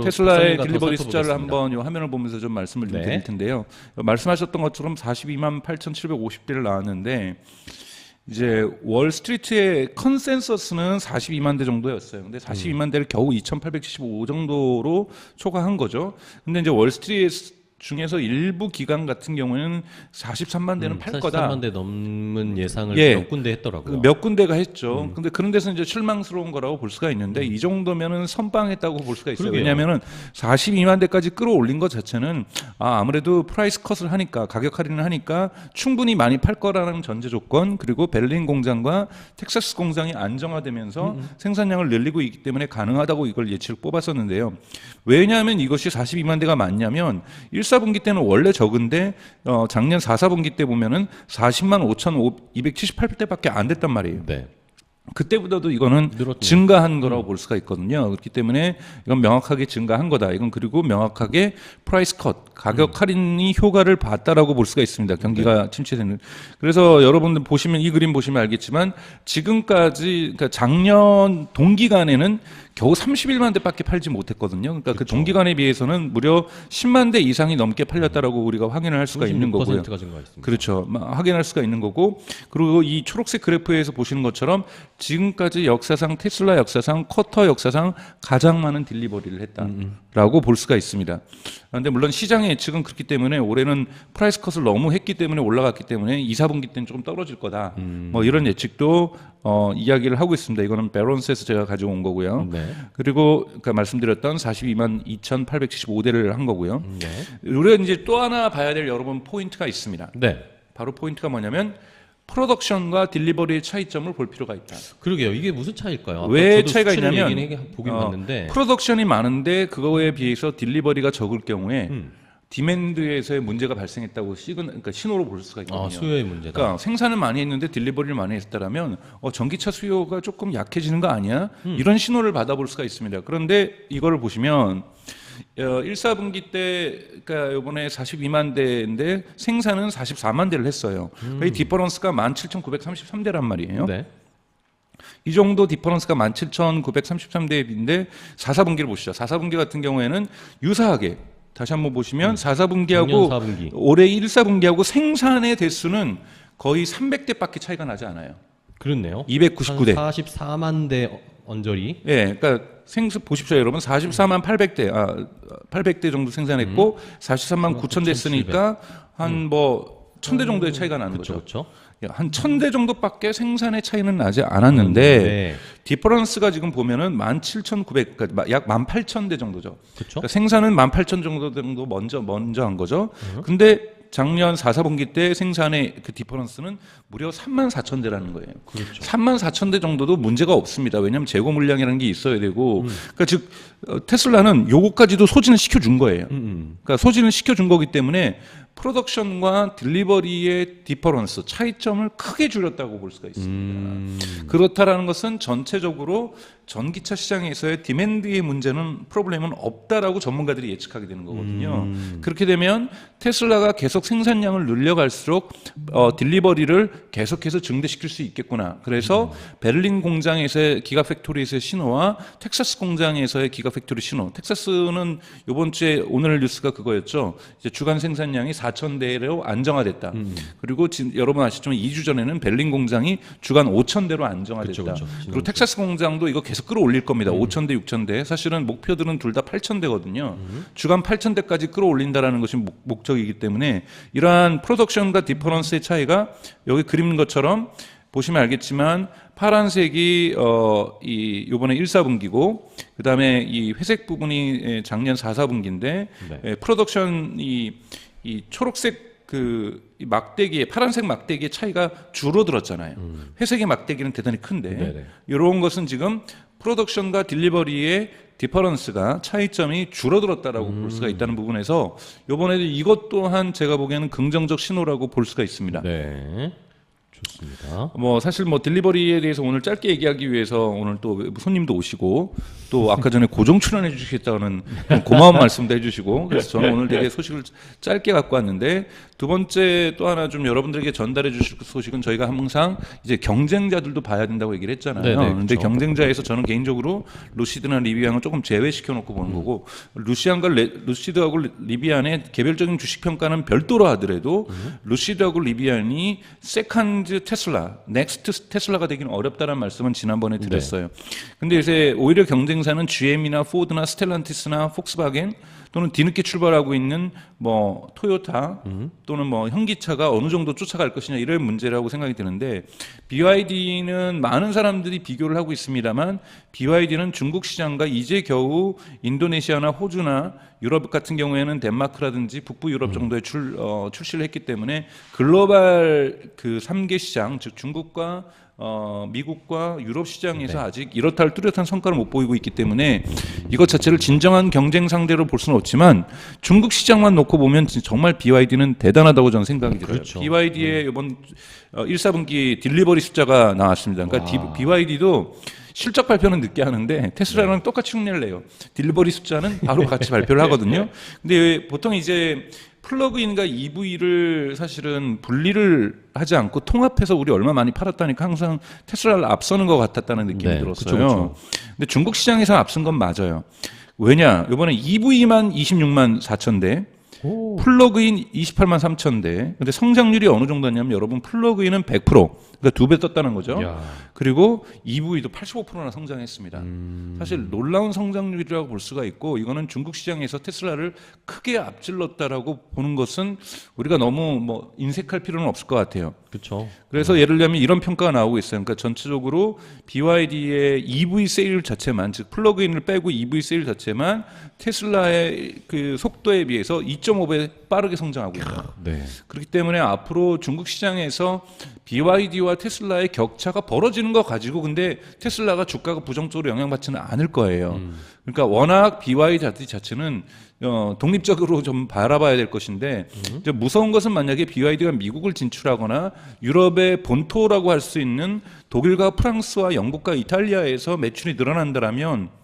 테슬라의 딜리버리 숫자를 한번 요 화면을 보면서 좀 말씀을 좀 드릴 텐데요. 말씀하셨던 것처럼 42만 8,750대를 나왔는데 이제 월스트리트의 컨센서스는 42만 대 정도였어요. 근데 42만 대를 겨우 2,875 정도로 초과한 거죠. 근데 이제 월스트리트 중에서 일부 기관 같은 경우에는 43만 대는 팔 거다.
43만 대 넘는 예상을 몇 군데 했더라고요.
몇 군데가 했죠. 근데 그런 데서 이제 실망스러운 거라고 볼 수가 있는데 이 정도면은 선방했다고 볼 수가 있어요.
그러게요.
왜냐하면은 42만 대까지 끌어올린 것 자체는 아무래도 프라이스 컷을 하니까 가격 할인을 하니까 충분히 많이 팔 거라는 전제 조건 그리고 베를린 공장과 텍사스 공장이 안정화되면서 생산량을 늘리고 있기 때문에 가능하다고 이걸 예측을 뽑았었는데요. 왜냐하면 이것이 42만 대가 맞냐면 1사분기 때는 원래 적은데 작년 4사분기 때 보면은 40만 5,278대밖에 안 됐단 말이에요.
네.
그때보다도 이거는
늘었네요.
증가한 거라고 볼 수가 있거든요. 그렇기 때문에 이건 명확하게 증가한 거다. 이건 그리고 명확하게 프라이스 컷 가격 할인이 효과를 봤다라고 볼 수가 있습니다. 경기가 침체되는. 그래서 여러분들 보시면 이 그림 보시면 알겠지만 지금까지 그러니까 작년 동기간에는 겨우 31만 대밖에 팔지 못했거든요. 그러니까 그 동기간에 비해서는 무려 10만 대 이상이 넘게 팔렸다라고 우리가 확인을 할 수가 있는 거고요. 그렇죠. 확인할 수가 있는 거고 그리고 이 초록색 그래프에서 보시는 것처럼 지금까지 역사상 테슬라 역사상 쿼터 역사상 가장 많은 딜리버리를 했다라고 볼 수가 있습니다. 그런데 물론 시장의 예측은 그렇기 때문에 올해는 프라이스 컷을 너무 했기 때문에 올라갔기 때문에 2, 4분기 때는 조금 떨어질 거다. 뭐 이런 예측도 이야기를 하고 있습니다. 이거는 배런스에서 제가 가지고 온 거고요.
네.
그리고 아까 말씀드렸던 42만 2,875대를 한 거고요. 우리가 이제 또 하나 봐야 될 여러분 포인트가 있습니다.
네.
바로 포인트가 뭐냐면 프로덕션과 딜리버리의 차이점을 볼 필요가 있다.
그러게요. 이게 무슨 차이일까요?
왜 차이가 있냐면
보긴 봤는데
프로덕션이 많은데 그거에 비해서 딜리버리가 적을 경우에 디맨드에서의 문제가 발생했다고 그러니까 신호로 볼 수가 있거든요.
수요의 문제다.
그러니까 생산을 많이 했는데 딜리버리를 많이 했다라면 전기차 수요가 조금 약해지는 거 아니야? 이런 신호를 받아볼 수가 있습니다. 그런데 이거를 보시면 1, 4분기 때 그러니까 이번에 42만 대인데 생산은 44만 대를 했어요. 이 디퍼런스가 17,933대란 말이에요.
네.
이 정도 디퍼런스가 17,933대인데 4, 4분기를 보시죠. 4, 4분기 같은 경우에는 유사하게 다시 한번 보시면 4, 4분기하고
4분기.
올해 1, 4분기하고 생산의 대수는 거의 300대밖에 차이가 나지 않아요.
그렇네요.
299대.
44만 대 언저리.
예, 그러니까 보십시오, 여러분. 44만 800대, 800대 정도 생산했고 43만 9천 대 쓰니까 한 뭐 1000대 정도의 차이가 나는 거죠.
그렇죠.
한 1000대 정도밖에 생산의 차이는 나지 않았는데 디퍼런스가 지금 보면은 17,900, 그러니까 약 18,000대 정도죠.
그렇죠.
그러니까 생산은 18,000 정도 먼저 한 거죠. 근데 작년 4, 4분기 때 생산의 그 디퍼런스는 무려 34,000대라는 거예요.
그렇죠.
34,000대 정도도 문제가 없습니다. 왜냐하면 재고 물량이라는 게 있어야 되고, 그러니까 즉 테슬라는 요거까지도 소진을 시켜준 거예요. 그러니까 소진을 시켜준 거기 때문에 프로덕션과 딜리버리의 디퍼런스 차이점을 크게 줄였다고 볼 수가 있습니다. 그렇다라는 것은 전체적으로 전기차 시장에서의 디맨드의 문제는 프로블렘은 없다라고 전문가들이 예측하게 되는 거거든요. 그렇게 되면 테슬라가 계속 생산량을 늘려갈수록 딜리버리를 계속해서 증대시킬 수 있겠구나. 그래서 베를린 공장에서의 기가팩토리에서의 신호와 텍사스 공장에서의 기가팩토리 신호. 텍사스는 이번 주에 오늘 뉴스가 그거였죠. 이제 주간 생산량이 4,000대로 안정화됐다. 그리고 여러분 아시지만 2주 전에는 베를린 공장이 주간 5,000대로 안정화됐다.
그렇죠.
그리고 텍사스 공장도 이거 계속 끌어올릴 겁니다. 5,000대, 6,000대. 사실은 목표들은 둘 다 8,000대거든요. 주간 8,000대까지 끌어올린다라는 것이 목적이기 때문에 이러한 프로덕션과 디퍼런스의 차이가 여기 그린 것처럼 보시면 알겠지만 파란색이 요번에 1, 4분기고 그다음에 이 회색 부분이 작년 4, 4분기인데 프로덕션이 이 초록색 이 막대기의 파란색 막대기의 차이가 줄어들었잖아요. 회색의 막대기는 대단히 큰데 이런 것은 지금 프로덕션과 딜리버리의 디퍼런스가 차이점이 줄어들었다라고 볼 수가 있다는 부분에서 이번에도 이것 또한 제가 보기에는 긍정적 신호라고 볼 수가 있습니다.
네. 좋습니다.
사실 딜리버리에 대해서 오늘 짧게 얘기하기 위해서 오늘 또 손님도 오시고 또 아까 전에 고정 출연해 주시겠다는 고마운 말씀도 해주시고 그래서 저는 오늘 되게 소식을 짧게 갖고 왔는데 두 번째 또 하나 좀 여러분들에게 전달해 주실 소식은 저희가 항상 이제 경쟁자들도 봐야 된다고 얘기를 했잖아요. 그런데
그렇죠.
경쟁자에서 저는 개인적으로 루시드나 리비안을 조금 제외시켜 놓고 보는 거고 루시드하고 리비안의 개별적인 주식 평가는 별도로 하더라도 루시드하고 리비안이 세컨드 테슬라, 넥스트 테슬라가 되기는 어렵다는 말씀은 지난번에 드렸어요. 근데 요새 오히려 경쟁사는 GM이나 포드나 스텔란티스나 폭스바겐 또는 뒤늦게 출발하고 있는 토요타 또는 현기차가 어느 정도 쫓아갈 것이냐 이런 문제라고 생각이 드는데 BYD는 많은 사람들이 비교를 하고 있습니다만 BYD는 중국 시장과 이제 겨우 인도네시아나 호주나 유럽 같은 경우에는 덴마크라든지 북부 유럽 정도에 출시를 했기 때문에 글로벌 그 3개 시장 즉 중국과 미국과 유럽 시장에서 아직 이렇다 할 뚜렷한 성과를 못 보이고 있기 때문에 이것 자체를 진정한 경쟁 상대로 볼 수는 없지만 중국 시장만 놓고 보면 정말 BYD는 대단하다고 저는 생각이 들어요.
그렇죠.
BYD의 이번 1, 4분기 딜리버리 숫자가 나왔습니다. 그러니까 BYD도 실적 발표는 늦게 하는데 테슬라랑 똑같이 흉내를 내요. 딜리버리 숫자는 바로 같이 발표를 하거든요. 근데 보통 이제 플러그인과 EV를 사실은 분리를 하지 않고 통합해서 우리 얼마 많이 팔았다니까 항상 테슬라를 앞서는 것 같았다는 느낌이
네,
들었어요.
그쵸.
근데 중국 시장에서 앞선 건 맞아요. 왜냐? 이번에 EV만 26만 4천 대, 플러그인 28만 3천 대. 근데 성장률이 어느 정도냐면 여러분 플러그인은 100%, 그러니까 2배 떴다는 거죠.
야.
그리고 EV도 85%나 성장했습니다. 사실 놀라운 성장률이라고 볼 수가 있고 이거는 중국 시장에서 테슬라를 크게 앞질렀다라고 보는 것은 우리가 너무 뭐 인색할 필요는 없을 것 같아요.
그렇죠.
그래서 예를 들면 이런 평가가 나오고 있어요. 그러니까 전체적으로 BYD의 EV 세일 자체만, 즉 플러그인을 빼고 EV 세일 자체만 테슬라의 그 속도에 비해서 2.5배 빠르게 성장하고 있다.
네.
그렇기 때문에 앞으로 중국 시장에서 BYD와 테슬라의 격차가 벌어지는 거 가지고 근데 테슬라가 주가가 부정적으로 영향받지는 않을 거예요. 그러니까 워낙 BYD 자체는 독립적으로 좀 바라봐야 될 것인데 이제 무서운 것은 만약에 BYD가 미국을 진출하거나 유럽의 본토라고 할 수 있는 독일과 프랑스와 영국과 이탈리아에서 매출이 늘어난다라면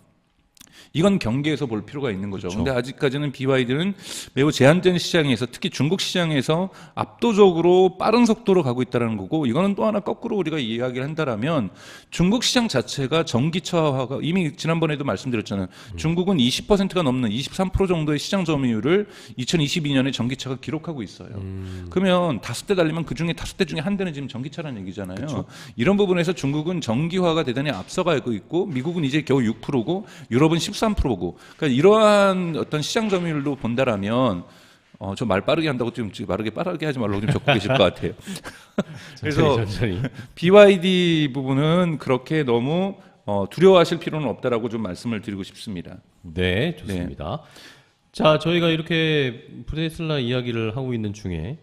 이건 경계에서 볼 필요가 있는 거죠. 그런데 아직까지는 BYD는 매우 제한된 시장에서 특히 중국 시장에서 압도적으로 빠른 속도로 가고 있다는 거고 이거는 또 하나 거꾸로 우리가 이야기를 한다라면 중국 시장 자체가 전기차화가 이미 지난번에도 말씀드렸잖아요. 중국은 20%가 넘는 23% 정도의 시장 점유율을 2022년에 전기차가 기록하고 있어요. 그러면 5대 달리면 그중에 5대 중에 한 대는 지금 전기차라는 얘기잖아요. 그쵸. 이런 부분에서 중국은 전기화가 대단히 앞서가고 있고 미국은 이제 겨우 6%고 유럽은 13%고 그러니까 이러한 어떤 시장 점유율로 본다라면 저 말 빠르게 한다고 좀 빠르게 하지 말라고 좀 적고 계실 것 같아요. 그래서
천천히.
BYD 부분은 그렇게 너무 두려워하실 필요는 없다라고 좀 말씀을 드리고 싶습니다.
네, 좋습니다. 자, 저희가 이렇게 테슬라 이야기를 하고 있는 중에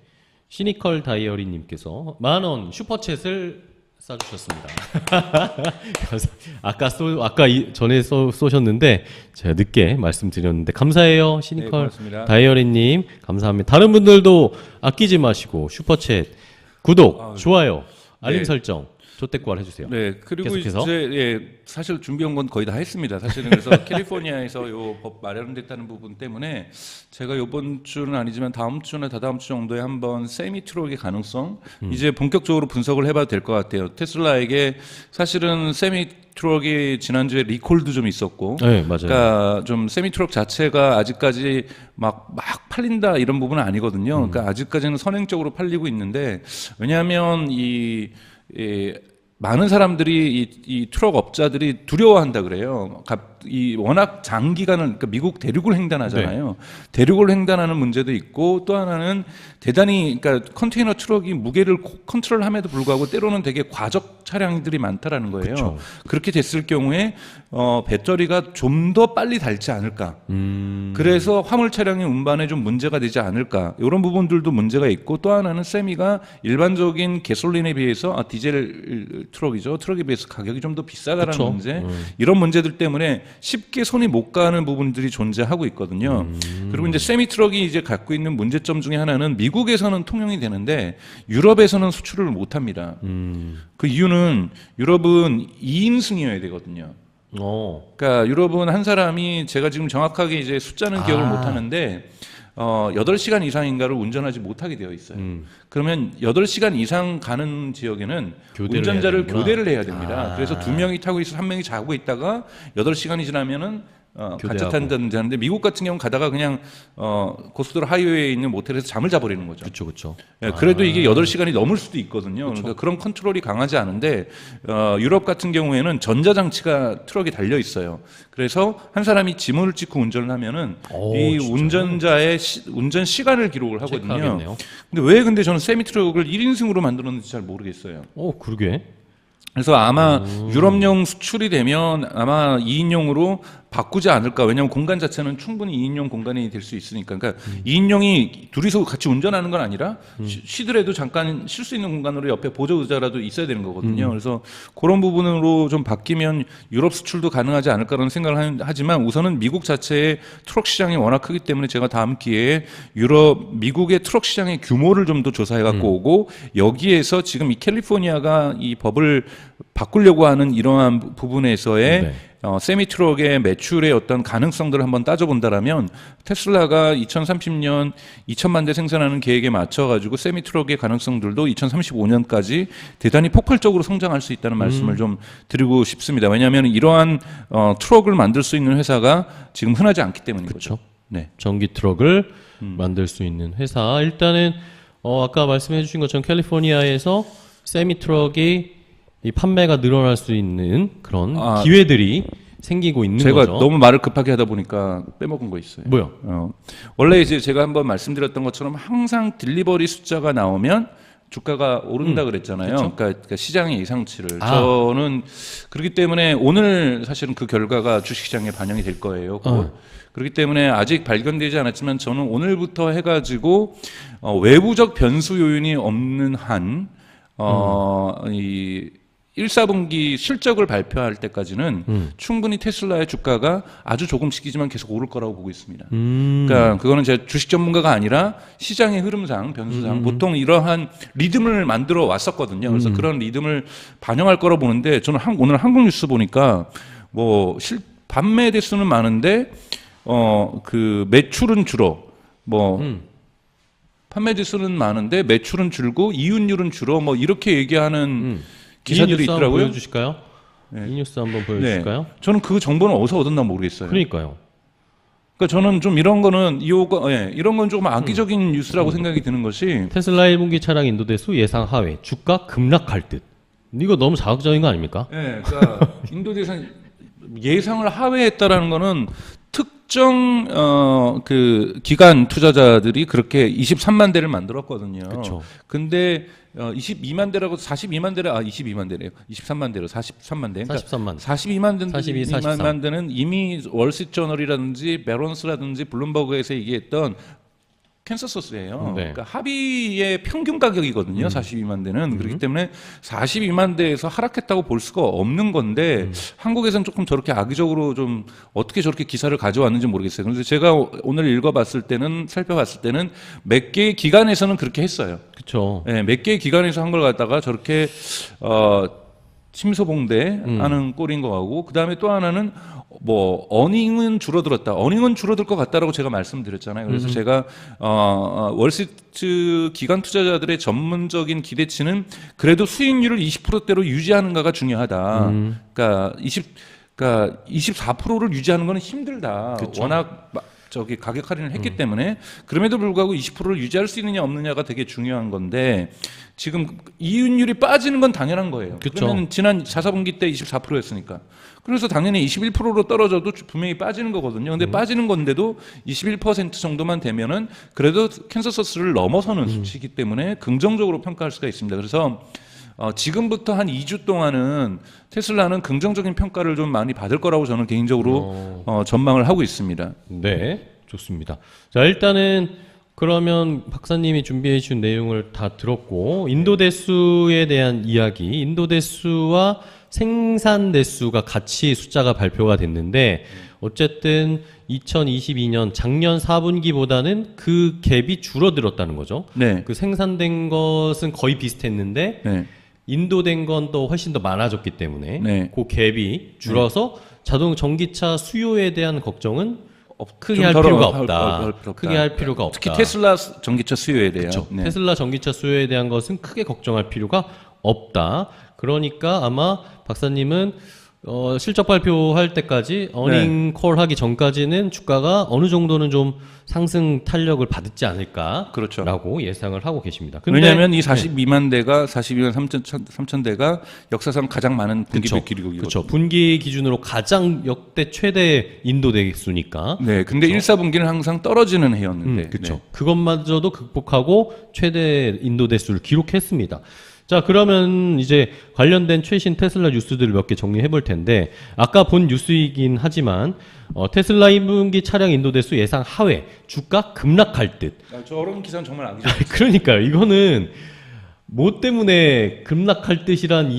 시니컬 다이어리님께서 10,000원 슈퍼챗을 쏴주셨습니다. 아까 전에 쏘셨는데 제가 늦게 말씀드렸는데 감사해요, 시니컬
네,
다이어리님 감사합니다. 다른 분들도 아끼지 마시고 슈퍼챗 구독, 좋아요, 알림
네.
설정, 조태꾸알 해주세요.
네, 그리고
계속해서.
이제 사실 준비한 건 거의 다 했습니다. 사실은 그래서 캘리포니아에서 요 법 마련됐다는 부분 때문에 제가 이번 주는 아니지만 다음 주나 다다음 주 정도에 한번 세미 트럭의 가능성 이제 본격적으로 분석을 해봐도 될 것 같아요. 테슬라에게 사실은 세미 트럭이 지난주에 리콜도 좀 있었고,
네, 맞아요.
그러니까 좀 세미 트럭 자체가 아직까지 막 팔린다 이런 부분은 아니거든요. 그러니까 아직까지는 선행적으로 팔리고 있는데 왜냐하면 많은 사람들이 이 트럭 업자들이 두려워한다 그래요. 이 워낙 장기간을 그러니까 미국 대륙을 횡단하잖아요.
네.
대륙을 횡단하는 문제도 있고 또 하나는 대단히 그러니까 컨테이너 트럭이 무게를 컨트롤함에도 불구하고 때로는 되게 과적 차량들이 많다라는 거예요.
그쵸.
그렇게 됐을 경우에 배터리가 좀 더 빨리 닳지 않을까. 그래서 화물 차량의 운반에 좀 문제가 되지 않을까. 이런 부분들도 문제가 있고 또 하나는 세미가 일반적인 가솔린에 비해서 디젤 트럭이죠. 트럭에 비해서 가격이 좀 더 비싸다라는
그쵸.
문제. 이런 문제들 때문에 쉽게 손이 못 가는 부분들이 존재하고 있거든요. 그리고 이제 세미 트럭이 이제 갖고 있는 문제점 중에 하나는 미국에서는 통용이 되는데 유럽에서는 수출을 못 합니다. 그 이유는 유럽은 2인승이어야 되거든요. 그러니까 유럽은 한 사람이 제가 지금 정확하게 이제 숫자는 기억을 못 하는데 8시간 이상인가를 운전하지 못하게 되어 있어요. 그러면 8시간 이상 가는 지역에는 운전자를
해야 되는구나.
교대를 해야 됩니다. 그래서 2명이 타고 있어 1명이 자고 있다가 8시간이 지나면은 같이 탄다든지 하는데 미국 같은 경우는 가다가 그냥 고속도로 하이웨이에 있는 모텔에서 잠을 자버리는 거죠.
그렇죠.
예, 그래도 이게 8시간이 넘을 수도 있거든요. 그러니까 그런 컨트롤이 강하지 않은데 유럽 같은 경우에는 전자장치가 트럭에 달려 있어요. 그래서 한 사람이 지문을 찍고 운전을 하면은 이
진짜요?
운전자의 운전 시간을 기록을 하거든요.
체크하겠네요.
근데 저는 세미 트럭을 1인승으로 만들었는지 잘 모르겠어요.
그러게.
그래서 아마 유럽용 수출이 되면 아마 2인용으로 바꾸지 않을까. 왜냐하면 공간 자체는 충분히 2인용 공간이 될 수 있으니까. 그러니까 2인용이 둘이서 같이 운전하는 건 아니라 쉬더라도 잠깐 쉴 수 있는 공간으로 옆에 보조 의자라도 있어야 되는 거거든요. 그래서 그런 부분으로 좀 바뀌면 유럽 수출도 가능하지 않을까라는 생각을 하지만 우선은 미국 자체의 트럭 시장이 워낙 크기 때문에 제가 다음 기회에 미국의 트럭 시장의 규모를 좀 더 조사해 갖고 오고 여기에서 지금 이 캘리포니아가 이 법을 바꾸려고 하는 이러한 부분에서의
네.
세미 트럭의 매출의 어떤 가능성들을 한번 따져본다라면 테슬라가 2030년 2천만 대 생산하는 계획에 맞춰가지고 세미 트럭의 가능성들도 2035년까지 대단히 폭발적으로 성장할 수 있다는 말씀을 좀 드리고 싶습니다. 왜냐하면 이러한 트럭을 만들 수 있는 회사가 지금 흔하지 않기 때문인 거죠. 네.
전기 트럭을 만들 수 있는 회사. 일단은 아까 말씀해 주신 것처럼 캘리포니아에서 세미 트럭이 이 판매가 늘어날 수 있는 그런 기회들이 생기고 있는
제가
거죠.
너무 말을 급하게 하다 보니까 빼먹은 거 있어요.
뭐요?
원래 이제 제가 한번 말씀드렸던 것처럼 항상 딜리버리 숫자가 나오면 주가가 오른다 그랬잖아요. 그러니까 시장의 예상치를. 저는 그렇기 때문에 오늘 사실은 그 결과가 주식시장에 반영이 될 거예요. 그렇기 때문에 아직 발견되지 않았지만 저는 오늘부터 해가지고 외부적 변수 요인이 없는 한 이 1사분기 실적을 발표할 때까지는 충분히 테슬라의 주가가 아주 조금씩이지만 계속 오를 거라고 보고 있습니다. 그러니까 그거는 제가 주식 전문가가 아니라 시장의 흐름상, 변수상 보통 이러한 리듬을 만들어 왔었거든요. 그래서 그런 리듬을 반영할 거라고 보는데 저는 오늘 한국뉴스 보니까 뭐 판매 대수는 많은데 그 매출은 줄어. 판매 대수는 많은데 매출은 줄고 이윤율은 줄어. 뭐 이렇게 얘기하는 기사들이
이 뉴스
있더라고요.
한번 보여주실까요?
네.
이 뉴스 한번 보여주실까요?
네. 저는 그 정보는 어디서 얻었나 모르겠어요.
그러니까요.
그러니까 저는 좀 이런 거는 이런 건 조금 악의적인 뉴스라고 생각이 드는 것이
테슬라 1분기 차량 인도 대수 예상 하회, 주가 급락할 듯. 이거 너무 자극적인 거 아닙니까?
네, 그러니까 인도 대선 예상을 하회했다라는 거는 특정 그 기관 투자자들이 그렇게 23만 대를 만들었거든요.
그렇죠.
근데 22만 대라고 42만 대래 22만 대래요. 23만 대로 43만 대. 그러니까
43만.
42만 대는 이미 월스트리트저널이라든지 베론스라든지 블룸버그에서 얘기했던 캔서소스예요.
네.
그러니까 합의의 평균 가격이거든요. 42만 대는. 그렇기 때문에 42만 대에서 하락했다고 볼 수가 없는 건데 한국에서는 조금 저렇게 악의적으로 좀 어떻게 저렇게 기사를 가져왔는지 모르겠어요. 그래서 제가 오늘 읽어봤을 때는 살펴봤을 때는 몇 개의 기관에서는 그렇게 했어요.
그렇죠.
네, 몇 개의 기관에서 한 걸 갖다가 저렇게 침소봉대하는 꼴인 거 같고 그 다음에 또 하나는 뭐 어닝은 줄어들었다. 어닝은 줄어들 것 같다라고 제가 말씀드렸잖아요. 그래서 제가 월스트리트 기관 투자자들의 전문적인 기대치는 그래도 수익률을 20%대로 유지하는가가 중요하다. 그러니까 24%를 유지하는 거는 힘들다.
그쵸.
워낙 가격 할인을 했기 때문에 그럼에도 불구하고 20%를 유지할 수 있느냐 없느냐가 되게 중요한 건데 지금 이윤율이 빠지는 건 당연한 거예요. 그러면 지난 4사분기 때 24%였으니까. 그래서 당연히 21%로 떨어져도 분명히 빠지는 거거든요. 근데 빠지는 건데도 21% 정도만 되면은 그래도 캔서서스를 넘어서는 수치이기 때문에 긍정적으로 평가할 수가 있습니다. 그래서 지금부터 한 2주 동안은 테슬라는 긍정적인 평가를 좀 많이 받을 거라고 저는 개인적으로 전망을 하고 있습니다.
네, 좋습니다. 자, 일단은 그러면 박사님이 준비해 주신 내용을 다 들었고 인도 대수에 대한 이야기, 인도 대수와 생산 대수가 같이 숫자가 발표가 됐는데 어쨌든 2022년 작년 4분기보다는 그 갭이 줄어들었다는 거죠.
네.
그 생산된 것은 거의 비슷했는데
네.
인도된 건 또 훨씬 더 많아졌기 때문에
네.
그 갭이 줄어서 전기차 수요에 대한 걱정은 크게 할
좀
필요가
덜
없다.
필요
크게 할 필요가 없다.
특히 테슬라 전기차 수요에 대한.
그렇죠.
네.
테슬라 전기차 수요에 대한 것은 크게 걱정할 필요가 없다. 그러니까 아마 박사님은 실적 발표할 때까지 어닝 콜 하기 전까지는 주가가 어느 정도는 좀 상승 탄력을 받지 않을까
그렇죠.
라고 예상을 하고 계십니다. 근데
왜냐하면 이 42만 대가 42만 3천 대가 역사상 가장 많은 분기별 기록이거든요.
그렇죠. 분기 기준으로 가장 역대 최대 인도 대수니까.
네, 근데 1사분기는 항상 떨어지는 해였는데.
그렇죠.
네.
그것마저도 극복하고 최대 인도 대수를 기록했습니다. 자, 그러면 이제 관련된 최신 테슬라 뉴스들을 몇 개 정리해 볼 텐데, 아까 본 뉴스이긴 하지만, 테슬라 1분기 차량 인도 대수 예상 하회, 주가 급락할 듯.
저런 기사는 정말 악의적.
그러니까요. 이거는 뭐 때문에 급락할 듯이란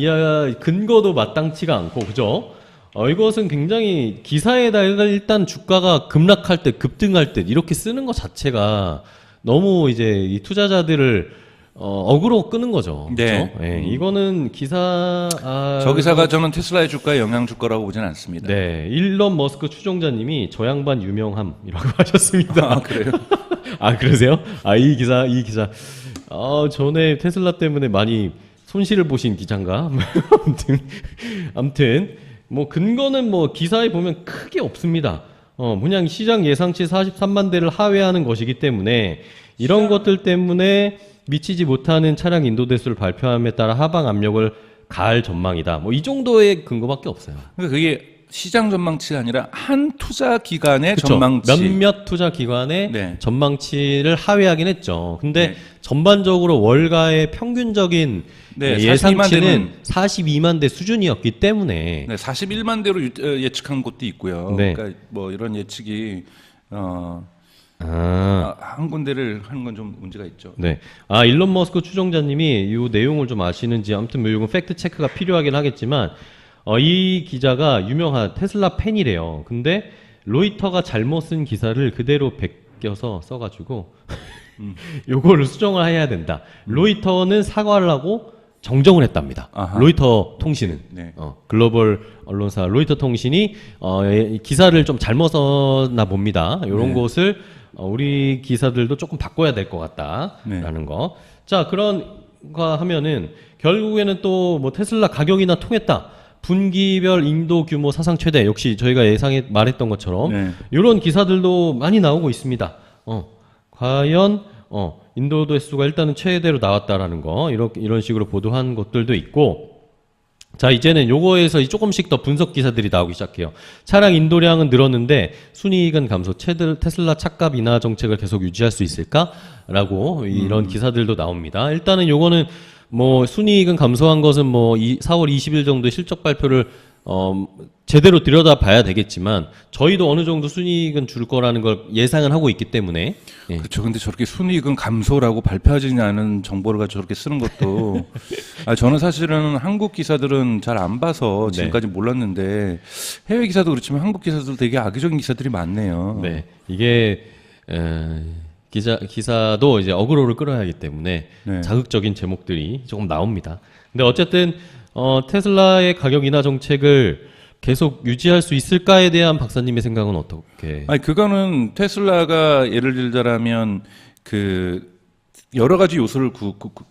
근거도 마땅치가 않고, 그죠? 이것은 굉장히 기사에다가 일단 주가가 급락할 듯, 급등할 듯, 이렇게 쓰는 것 자체가 너무 이제 이 투자자들을 억으로 끄는 거죠.
네.
그렇죠? 네, 이거는
저 기사가 저는 테슬라의 주가에 영향 줄 거라고 보지는 않습니다.
네, 일론 머스크 추종자님이 저 양반 유명함이라고 하셨습니다.
아, 그래요?
아, 그러세요? 아, 이 기사. 전에 테슬라 때문에 많이 손실을 보신 기자인가? 아무튼 뭐 근거는 뭐 기사에 보면 크게 없습니다. 그냥 시장 예상치 43만 대를 하회하는 것이기 때문에 이런 것들 때문에 미치지 못하는 차량 인도 대수를 발표함에 따라 하방 압력을 가할 전망이다. 뭐 이 정도의 근거밖에 없어요.
그러니까 그게 시장 전망치가 아니라 한 투자 기관의
그쵸?
전망치.
몇몇 투자 기관의
네.
전망치를 하회하긴 했죠. 근데
네.
전반적으로 월가의 평균적인
네,
예상치는 42만 대 수준이었기 때문에
네, 41만 대로 예측한 곳도 있고요.
네.
그러니까 뭐 이런 예측이 한 군데를 하는 건 좀 문제가 있죠.
네. 아, 일론 머스크 추종자님이 이 내용을 좀 아시는지 아무튼 뭐 이건 팩트 체크가 필요하긴 하겠지만 이 기자가 유명한 테슬라 팬이래요. 근데 로이터가 잘못 쓴 기사를 그대로 베껴서 써가지고 요거를 수정을 해야 된다. 로이터는 사과를 하고 정정을 했답니다.
아하.
로이터 통신은
네.
글로벌 언론사 로이터 통신이 기사를 좀 잘못 썼나 봅니다. 이런
네.
것을 우리 기사들도 조금 바꿔야 될 것 같다라는
네.
거. 자, 그런가 하면은 결국에는 또 뭐 테슬라 가격이나 통했다. 분기별 인도 규모 사상 최대. 역시 저희가 예상에 말했던 것처럼
네.
이런 기사들도 많이 나오고 있습니다. 과연 인도 대수가 일단은 최대로 나왔다라는 거 이런 식으로 보도한 것들도 있고. 자, 이제는 요거에서 조금씩 더 분석 기사들이 나오기 시작해요. 차량 인도량은 늘었는데 순이익은 감소. 테슬라 차값 인하 정책을 계속 유지할 수 있을까라고 이런 기사들도 나옵니다. 일단은 요거는 뭐 순이익은 감소한 것은 뭐 4월 20일 정도의 실적 발표를 제대로 들여다봐야 되겠지만 저희도 어느 정도 순이익은 줄 거라는 걸 예상은 하고 있기 때문에. 예.
그렇죠. 근데 저렇게 순이익은 감소라고 발표하지 않은 정보를 가지고 저렇게 쓰는 것도 저는 사실은 한국 기사들은 잘 안 봐서 지금까지 몰랐는데 해외 기사도 그렇지만 한국 기사들도 되게 악의적인 기사들이 많네요.
네, 이게 기사도 이제 어그로를 끌어야 하기 때문에
네.
자극적인 제목들이 조금 나옵니다. 근데 어쨌든 테슬라의 가격 인하 정책을 계속 유지할 수 있을까에 대한 박사님의 생각은 어떻게?
아니 그거는 테슬라가 예를 들자면 그 여러 가지 요소를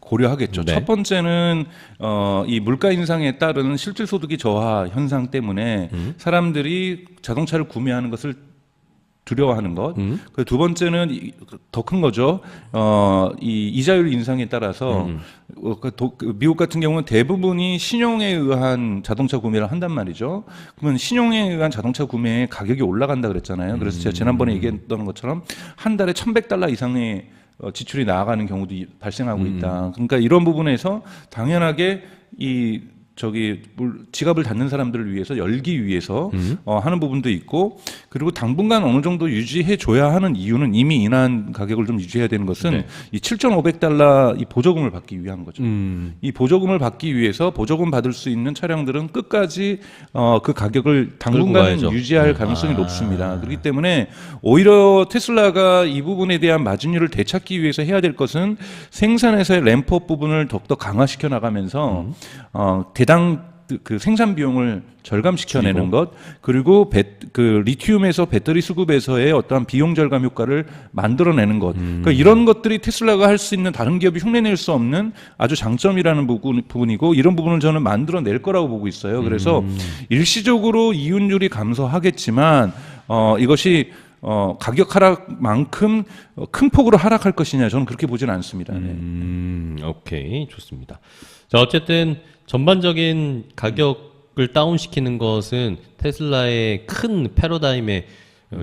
고려하겠죠.
네.
첫 번째는 이 물가 인상에 따른 실질 소득이 저하 현상 때문에 사람들이 자동차를 구매하는 것을 두려워하는 것. 그 두 번째는 더 큰 거죠. 이 이자율 인상에 따라서 미국 같은 경우는 대부분이 신용에 의한 자동차 구매를 한단 말이죠. 그러면 신용에 의한 자동차 구매의 가격이 올라간다 그랬잖아요. 그래서 제가 지난번에 얘기했던 것처럼 한 달에 $1,100 이상의 지출이 나아가는 경우도 발생하고 있다. 그러니까 이런 부분에서 당연하게 지갑을 닫는 사람들을 위해서 열기 위해서 하는 부분도 있고, 그리고 당분간 어느 정도 유지해 줘야 하는 이유는 이미 인한 가격을 좀 유지해야 되는 것은
네.
이 $7,500 이 보조금을 받기 위한 거죠. 이 보조금을 받기 위해서 보조금 받을 수 있는 차량들은 끝까지 그 가격을 당분간 유지할 가능성이 높습니다. 그렇기 때문에 오히려 테슬라가 이 부분에 대한 마진율을 되찾기 위해서 해야 될 것은 생산에서의 램프업 부분을 더욱더 강화시켜 나가면서 대당 그 생산 비용을 절감시켜내는 것, 그리고 리튬에서 배터리 수급에서의 어떠한 비용 절감 효과를 만들어내는 것. 그러니까 이런 것들이 테슬라가 할 수 있는 다른 기업이 흉내낼 수 없는 아주 장점이라는 부분이고, 이런 부분을 저는 만들어낼 거라고 보고 있어요. 그래서 일시적으로 이윤율이 감소하겠지만 이것이 가격 하락만큼 큰 폭으로 하락할 것이냐, 저는 그렇게 보지는 않습니다. 네.
오케이, 좋습니다. 자, 어쨌든 전반적인 가격을 다운시키는 것은 테슬라의 큰 패러다임에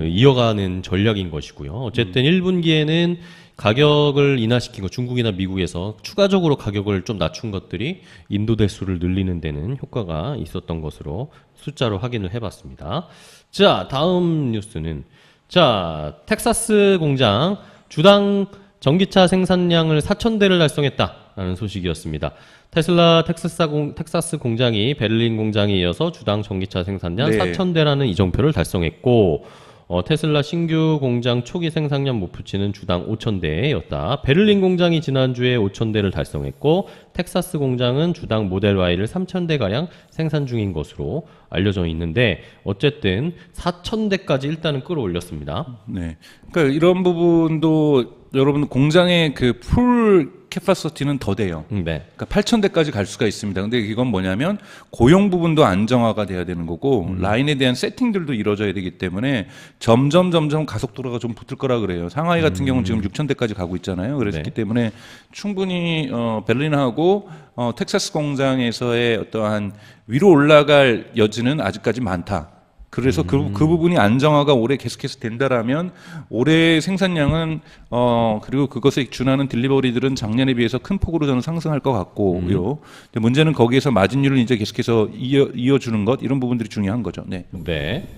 이어가는 전략인 것이고요. 어쨌든 1분기에는 가격을 인하시킨 거 중국이나 미국에서 추가적으로 가격을 좀 낮춘 것들이 인도 대수를 늘리는 데는 효과가 있었던 것으로 숫자로 확인을 해봤습니다. 자, 다음 뉴스는 자, 텍사스 공장 주당 전기차 생산량을 4,000대를 달성했다라는 소식이었습니다. 테슬라 텍사스 공장이 베를린 공장에 이어서 주당 전기차 생산량
네.
4,000대라는 이정표를 달성했고 테슬라 신규 공장 초기 생산량 목표치는 주당 5,000대였다. 베를린 공장이 지난주에 5,000대를 달성했고 텍사스 공장은 주당 모델 Y를 3,000대가량 생산 중인 것으로 알려져 있는데 어쨌든 4,000대까지 일단은 끌어올렸습니다.
네. 그러니까 이런 부분도 여러분 공장의 그 풀 캐파시티는 더 돼요.
네.
그러니까 8,000대까지 갈 수가 있습니다. 근데 이건 뭐냐면 고용 부분도 안정화가 돼야 되는 거고 라인에 대한 세팅들도 이루어져야 되기 때문에 점점 가속도로가 좀 붙을 거라 그래요. 상하이 같은 경우는 지금 6,000대까지 가고 있잖아요. 그렇기
네.
때문에 충분히 베를린하고 텍사스 공장에서의 어떠한 위로 올라갈 여지는 아직까지 많다. 그래서 그 부분이 안정화가 올해 계속해서 된다라면 올해 생산량은 그리고 그것에 준하는 딜리버리들은 작년에 비해서 큰 폭으로 저는 상승할 것 같고요. 근데 문제는 거기에서 마진율을 이제 계속해서 이어주는 것 이런 부분들이 중요한 거죠. 네.
네.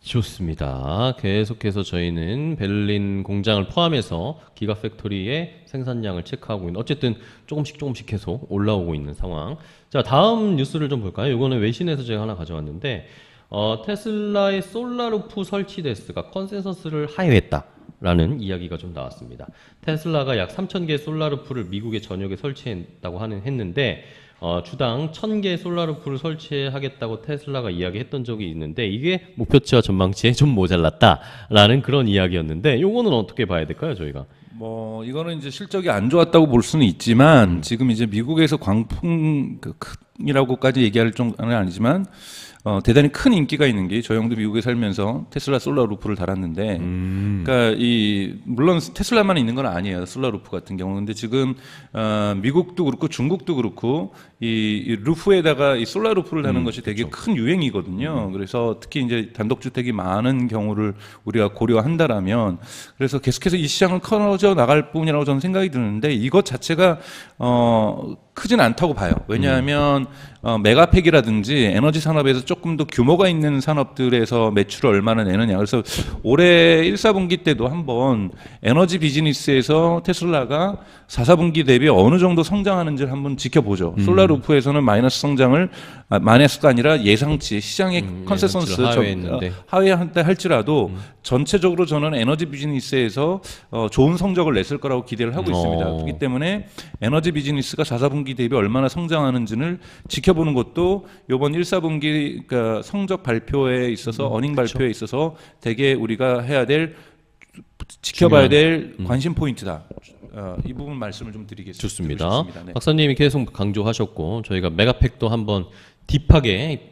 좋습니다. 계속해서 저희는 베를린 공장을 포함해서 기가팩토리의 생산량을 체크하고 있는 어쨌든 조금씩 계속 올라오고 있는 상황. 자, 다음 뉴스를 좀 볼까요? 이거는 외신에서 제가 하나 가져왔는데 테슬라의 솔라루프 설치 대수가 컨센서스를 하회했다라는 이야기가 좀 나왔습니다. 테슬라가 약 3,000개 솔라루프를 미국의 전역에 설치했다고 했는데 주당 1,000개 솔라루프를 설치하겠다고 테슬라가 이야기했던 적이 있는데 이게 목표치와 전망치에 좀 모자랐다라는 그런 이야기였는데 요거는 어떻게 봐야 될까요, 저희가?
뭐 이거는 이제 실적이 안 좋았다고 볼 수는 있지만 지금 이제 미국에서 광풍이라고까지 얘기할 정도는 아니지만 대단히 큰 인기가 있는 게 저 형도 미국에 살면서 테슬라 솔라 루프를 달았는데 그러니까 물론 테슬라만 있는 건 아니에요. 솔라 루프 같은 경우는. 근데 지금 미국도 그렇고 중국도 그렇고 이 루프에다가 이 솔라 루프를 다는 것이 되게 큰 유행이거든요. 그래서 특히 이제 단독주택이 많은 경우를 우리가 고려한다라면 그래서 계속해서 이 시장을 커져 나갈 뿐이라고 저는 생각이 드는데 이것 자체가 크진 않다고 봐요. 왜냐하면 메가팩이라든지 에너지 산업에서 조금 더 규모가 있는 산업들에서 매출을 얼마나 내느냐. 그래서 올해 1, 4분기 때도 한번 에너지 비즈니스에서 테슬라가 4, 4분기 대비 어느 정도 성장하는지를 한번 지켜보죠. 솔라루프에서는 마이너스가 아니라 예상치 시장의 컨센서스 하회한다 할지라도 전체적으로 저는 에너지 비즈니스에서 좋은 성적을 냈을 거라고 기대를 하고 있습니다. 그렇기 때문에 에너지 비즈니스가 4, 4분기 대비 얼마나 성장하는지를 지켜보는 것도 이번 1, 4분기 그러니까 성적 발표에 있어서 어닝 발표에 있어서 되게 우리가 지켜봐야 될 관심 포인트다. 이 부분 말씀을 좀 드리겠습니다.
좋습니다.
네.
박사님이 계속 강조하셨고 저희가 메가팩도 한번 딥하게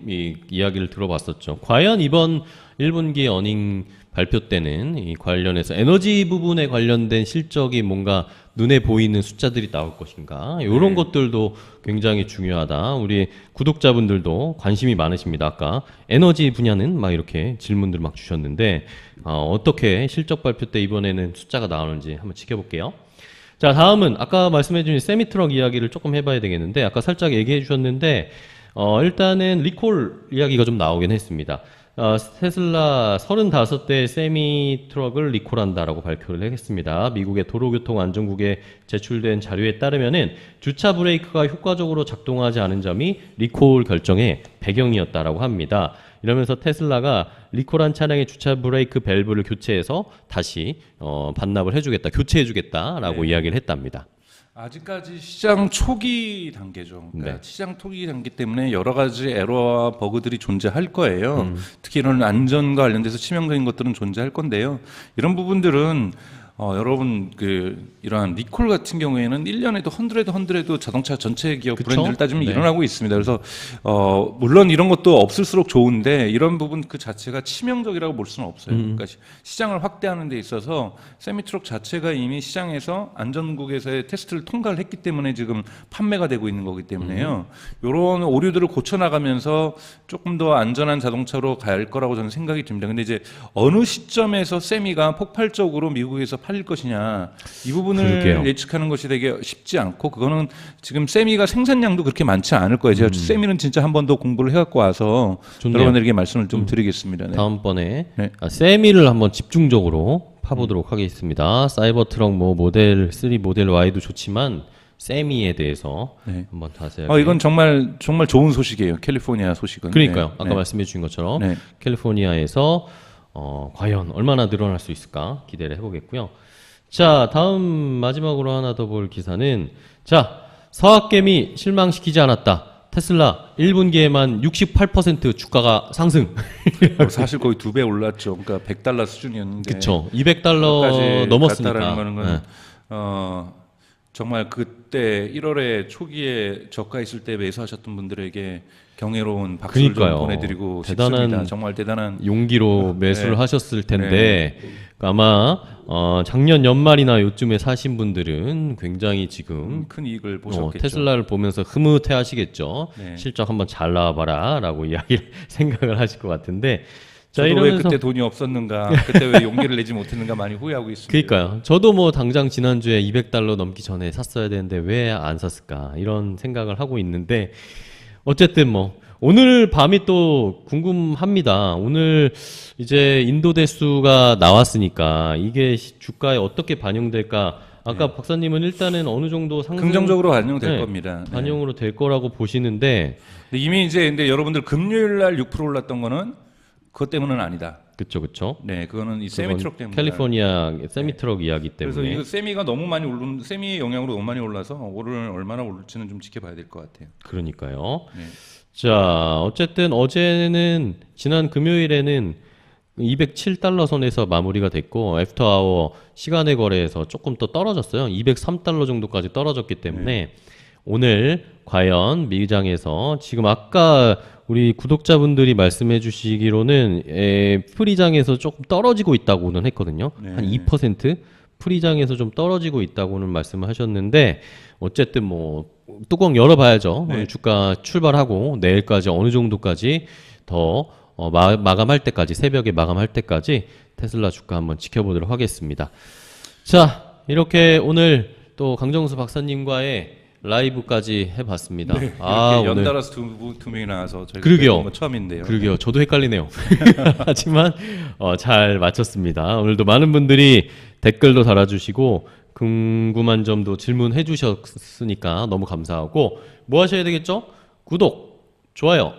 이야기를 들어봤었죠. 과연 이번 1분기 어닝 발표 때는 이 관련해서 에너지 부분에 관련된 실적이 뭔가 눈에 보이는 숫자들이 나올 것인가 이런 것들도 굉장히 중요하다. 우리 구독자분들도 관심이 많으십니다. 아까 에너지 분야는 막 이렇게 질문들 막 주셨는데 어떻게 실적 발표 때 이번에는 숫자가 나오는지 한번 지켜볼게요. 자, 다음은 아까 말씀해 주신 세미트럭 이야기를 조금 해봐야 되겠는데 아까 살짝 얘기해 주셨는데 일단은 리콜 이야기가 좀 나오긴 했습니다. 테슬라 35대 세미 트럭을 리콜한다라고 발표를 했습니다. 미국의 도로교통안전국에 제출된 자료에 따르면은 주차 브레이크가 효과적으로 작동하지 않은 점이 리콜 결정의 배경이었다라고 합니다. 이러면서 테슬라가 리콜한 차량의 주차 브레이크 밸브를 교체해서 다시 반납을 해주겠다, 교체해주겠다라고 이야기를 했답니다.
아직까지 시장 초기 단계죠. 그러니까 시장 초기 단계 때문에 여러 가지 에러와 버그들이 존재할 거예요. 특히 이런 안전과 관련돼서 치명적인 것들은 존재할 건데요. 이런 부분들은 여러분 이러한 리콜 같은 경우에는 1년에도 헌드레드 자동차 전체 기업 브랜드를 따지면 일어나고 있습니다. 그래서 물론 이런 것도 없을수록 좋은데 이런 부분 그 자체가 치명적이라고 볼 수는 없어요. 그러니까 시장을 확대하는 데 있어서 세미트럭 자체가 이미 시장에서 안전국에서의 테스트를 통과를 했기 때문에 지금 판매가 되고 있는 거기 때문에요. 이런 오류들을 고쳐나가면서 조금 더 안전한 자동차로 갈 거라고 저는 생각이 듭니다. 근데 이제 어느 시점에서 세미가 폭발적으로 미국에서 팔릴 것이냐 이 부분을
그러게요.
예측하는 것이 되게 쉽지 않고 그거는 지금 세미가 생산량도 그렇게 많지 않을 거예요. 제가 세미는 진짜 한 번 더 공부를 해갖고 와서
좋네요.
여러분들에게 말씀을 좀 드리겠습니다. 네.
다음번에
네.
세미를 한번 집중적으로 파보도록 하겠습니다. 사이버 트럭 뭐 모델 3, 모델 Y도 좋지만 세미에 대해서
네.
한번 자세하게.
이건 정말 좋은 소식이에요. 캘리포니아 소식은.
그러니까요.
네.
아까
네.
말씀해 주신 것처럼
네.
캘리포니아에서 과연 얼마나 늘어날 수 있을까 기대를 해보겠고요. 자, 다음 마지막으로 하나 더 볼 기사는 서학개미 실망시키지 않았다. 테슬라 1분기에만 68% 주가가 상승.
사실 거의 2배 올랐죠. 그러니까 $100 수준이었는데.
그쵸. $200 넘었으니까.
갔다라는 거는
네.
정말 그때 1월에 초기에 저가 있을 때 매수하셨던 분들에게 경이로운 박수를
그러니까요.
좀 보내드리고
대단한
싶습니다. 정말 대단한
용기로 매수를
네.
하셨을 텐데 아마 작년 연말이나 요쯤에 사신 분들은 굉장히 지금
큰 이익을 보셨겠죠.
테슬라를 보면서 흐뭇해하시겠죠.
네.
실적 한번 잘 나와봐라라고 이야기를 생각을 하실 것 같은데. 자,
저도 왜
이러면서
그때 돈이 없었는가, 그때 왜 용기를 내지 못했는가 많이 후회하고 있습니다.
그러니까요. 저도 뭐 당장 지난주에 $200 넘기 전에 샀어야 되는데 왜 안 샀을까 이런 생각을 하고 있는데 어쨌든 뭐 오늘 밤이 또 궁금합니다. 오늘 이제 인도 대수가 나왔으니까 이게 주가에 어떻게 반영될까? 아까 박사님은 일단은 어느 정도 상승
긍정적으로 반영될
네,
겁니다. 네.
반영으로 될 거라고 보시는데
근데 이미 이제 근데 여러분들 금요일 날 6% 올랐던 거는 그것 때문은 아니다.
그쵸.
네, 그거는 이 세미트럭 때문에.
캘리포니아 세미트럭 이야기 때문에.
그래서 이거 세미가 너무 많이 오른 세미의 영향으로 너무 많이 올라서 오늘 얼마나 오를지는 좀 지켜봐야 될 것 같아요.
그러니까요.
네.
자, 어쨌든 어제는 지난 금요일에는 $207 선에서 마무리가 됐고 애프터 아워 시간의 거래에서 조금 더 떨어졌어요. $203 정도까지 떨어졌기 때문에 오늘 과연 미장에서 지금 아까 우리 구독자분들이 말씀해 주시기로는 프리장에서 조금 떨어지고 있다고는 했거든요.
네.
한 2% 프리장에서 좀 떨어지고 있다고는 말씀을 하셨는데 어쨌든 뭐 뚜껑 열어봐야죠.
네.
오늘 주가 출발하고 내일까지 어느 정도까지 더 마감할 때까지 새벽에 마감할 때까지 테슬라 주가 한번 지켜보도록 하겠습니다. 자, 이렇게 오늘 또 강정수 박사님과의 라이브까지 해봤습니다.
네, 이렇게
오늘
연달아서 두 명이 나와서 저희가
그러게요.
뵈는 건 처음인데요.
그러게요. 저도 헷갈리네요. 하지만 잘 마쳤습니다. 오늘도 많은 분들이 댓글도 달아주시고 궁금한 점도 질문해 주셨으니까 너무 감사하고 뭐 하셔야 되겠죠? 구독, 좋아요,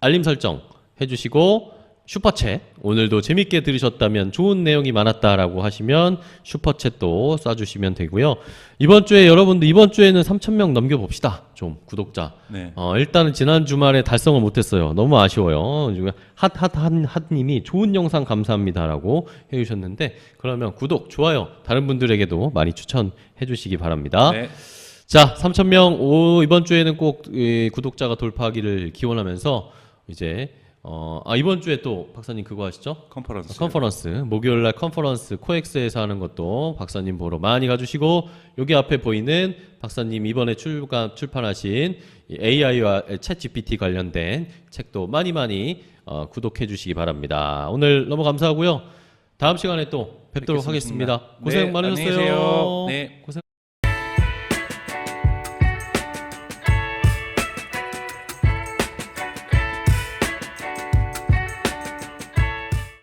알림 설정 해주시고 슈퍼챗 오늘도 재밌게 들으셨다면 좋은 내용이 많았다라고 하시면 슈퍼챗도 쏴주시면 되고요. 이번 주에 여러분들 이번 주에는 3,000명 넘겨봅시다. 좀 구독자.
네.
일단은 지난 주말에 달성을 못했어요. 너무 아쉬워요. 핫님이 좋은 영상 감사합니다라고 해주셨는데 그러면 구독, 좋아요 다른 분들에게도 많이 추천해 주시기 바랍니다.
네.
자, 3,000명 이번 주에는 꼭 구독자가 돌파하기를 기원하면서 이제 이번 주에 또 박사님 그거 하시죠? 컨퍼런스. 목요일날 컨퍼런스 코엑스에서 하는 것도 박사님 보러 많이 가주시고 여기 앞에 보이는 박사님 이번에 출판하신 AI와 챗 GPT 관련된 책도 많이 구독해 주시기 바랍니다. 오늘 너무 감사하고요. 다음 시간에 또 뵙도록
뵙겠습니다.
하겠습니다. 고생
네,
많으셨어요.
안녕히 계세요. 네.
고생